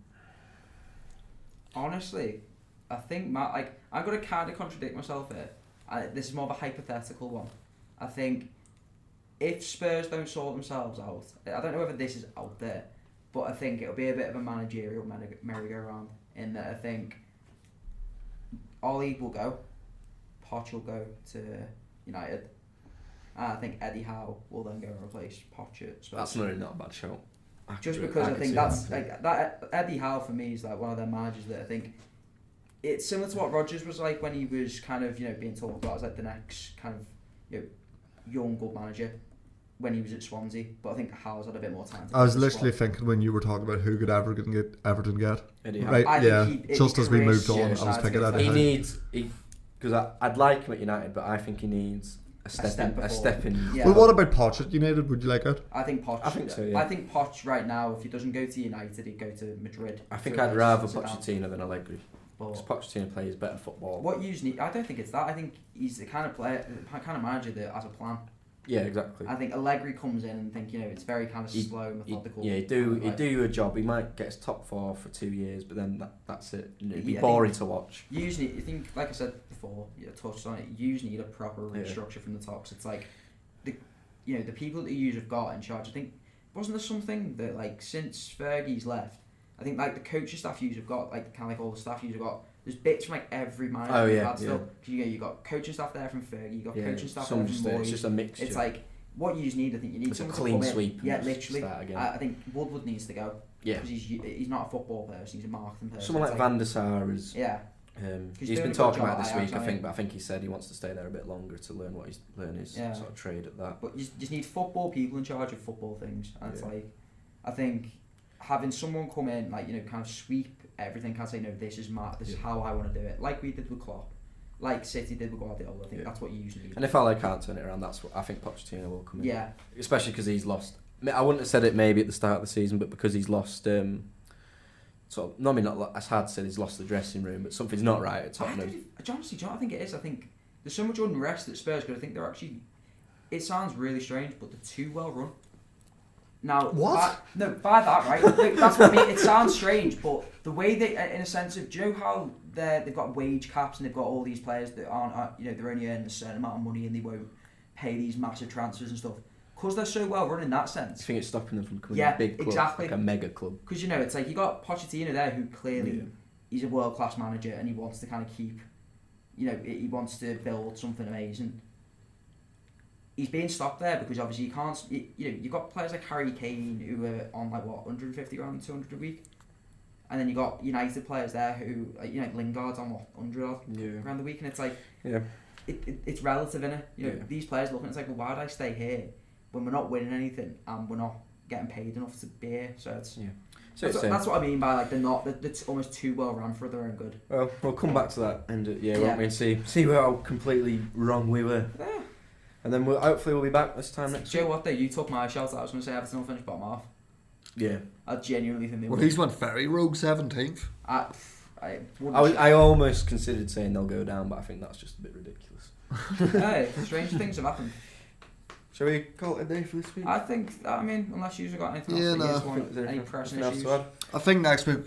Honestly, I think I'm gonna kind of contradict myself here. This is more of a hypothetical one. I think if Spurs don't sort themselves out, I don't know whether this is out there, but I think it'll be a bit of a managerial merry-go-round in that I think Olly will go, Poch will go to United, and I think Eddie Howe will then go and replace Poch at Spurs. That's really not a bad shout. Just because I think that's like that Eddie Howe for me is like one of the managers that I think it's similar to what Rodgers was like when he was kind of being talked about as like the next kind of young good manager when he was at Swansea, but I think Howe's had a bit more time. I was literally thinking when you were talking about who could Everton get. Eddie Howe. Right, I yeah. think Just as we moved on, yeah, I was thinking that. He needs because I'd like him at United, but I think he needs a step in. Yeah. Well, what about Poch at United? Would you like it? I think Poch. I think so. Yeah. I think Poch right now, if he doesnn't go to United, he'd go to Madrid. I think to I'd rather sit down. Pochettino than Allegri. Because But Pochettino plays better football. what you need, I don't think it's that. I think he's the kind of player, kind of manager that has a plan. Yeah, exactly. I think Allegri comes in and think it's very kind of slow, methodical. He'd do you a job. He might get his top 4 for 2 years, but then that's it. It'd be Yeah, I boring think- to watch. Usually, I think, like I said before, touched on it. You usually need a proper restructure from the top. So it's like the people that you have got in charge. I think wasn't there something that like since Fergie's left, I think like the coaching staff you've got, like kind of like all the staff you've got, there's bits from like every manager Oh, you've yeah, had still. Because you got coaching staff there from Fergie, you got Yeah, coaching staff some there just from it's Moyes. just a mixture. It's like what you just need. I think you need It's a someone clean to come sweep in. and Yeah, just literally. start again. I think Woodward needs to go. Yeah. Because he's not a football person. He's a marketing person. Someone like It's Van der Sar is. Yeah. He's doing a been good talking job about it at this Ajax, week, I I think, think. but I think he said he wants to stay there a bit longer to learn his Yeah. sort of trade at that. But you just need football people in charge of football things. And it's Yeah. like, I think having someone come in, like, you know, kind of sweep everything, kind of say, no, this is how I want to do it. Like we did with Klopp. Like City did with Guardiola. I think that's what you usually need. And if Olly can't turn it around, that's what I think Pochettino will come in. Yeah. Especially because he's lost. I wouldn't have said it maybe at the start of the season, but because he's lost. It's hard to say he's lost the dressing room, but something's not right at Tottenham. Honestly, I think it is. I think there's so much unrest at Spurs because I think they're actually. It sounds really strange, but they're too well run. Now, What? By that, right? Like, that's what I mean. It sounds strange, but the way they, in a sense of, do you know how they've got wage caps and they've got all these players that aren't, they're only earning a certain amount of money and they won't pay these massive transfers and stuff. Because they're so well run in that I sense. think it's stopping them from becoming a big club, exactly. like a mega club. Because it's like you got Pochettino there who clearly he's a world class manager and he wants to kind of keep, he wants to build something amazing. He's being stopped there because obviously you can't. You've got players like Harry Kane who are on like what 150 grand, 200 a week, and then you got United players there who Lingard's on what 100 grand a week, and it's like it's relative, innit? These players looking, it's like, well, why would I stay here when we're not winning anything and we're not getting paid enough to be here? So it's that's what I mean by like that's almost too well run for their own good. Well, we'll come back to that end of won't we, and see how completely wrong we were. Yeah. And then hopefully we'll be back this time next Do you week. know what though? You took my shout out. I was going to say Everton will finish bottom half. Yeah. I genuinely think they Well, will. he's went very rogue 17th. I almost considered saying they'll go down, but I think that's just a bit ridiculous. Hey, strange things have happened. Shall we call it a day for this week? I think, unless you've got anything Yeah, else, no. you just want any pressing Anything else issues. to add? I think next week,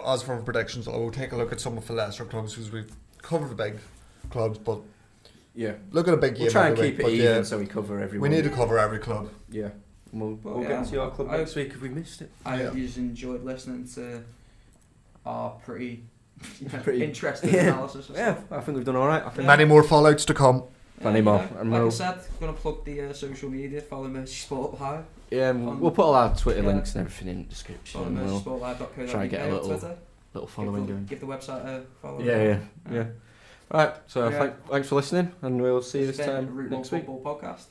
as for predictions, I will take a look at some of the lesser clubs because we've covered the big clubs, but Yeah. look at a big game. We'll try and every keep week, it but even yeah, so we cover we everyone. need to cover every club. Yeah. And we'll Yeah. get into your club next week if we missed it. I hope you just enjoyed listening to our pretty Pretty- interesting yeah. analysis. Of Yeah, stuff. I think we've done alright. I think Many more fallouts to come. Plenty more. And Like I we'll- said, going to plug the social media. Follow Mercy Sport Live. we'll put all our Twitter Yeah. links and everything in the description. Follow And we'll mercysportlive.co.uk try and get a on little Twitter. following going. Give the website a follow. Yeah. Right, so Yeah. thanks for listening, and we'll see you this It's been a time Root next One week. Football Podcast.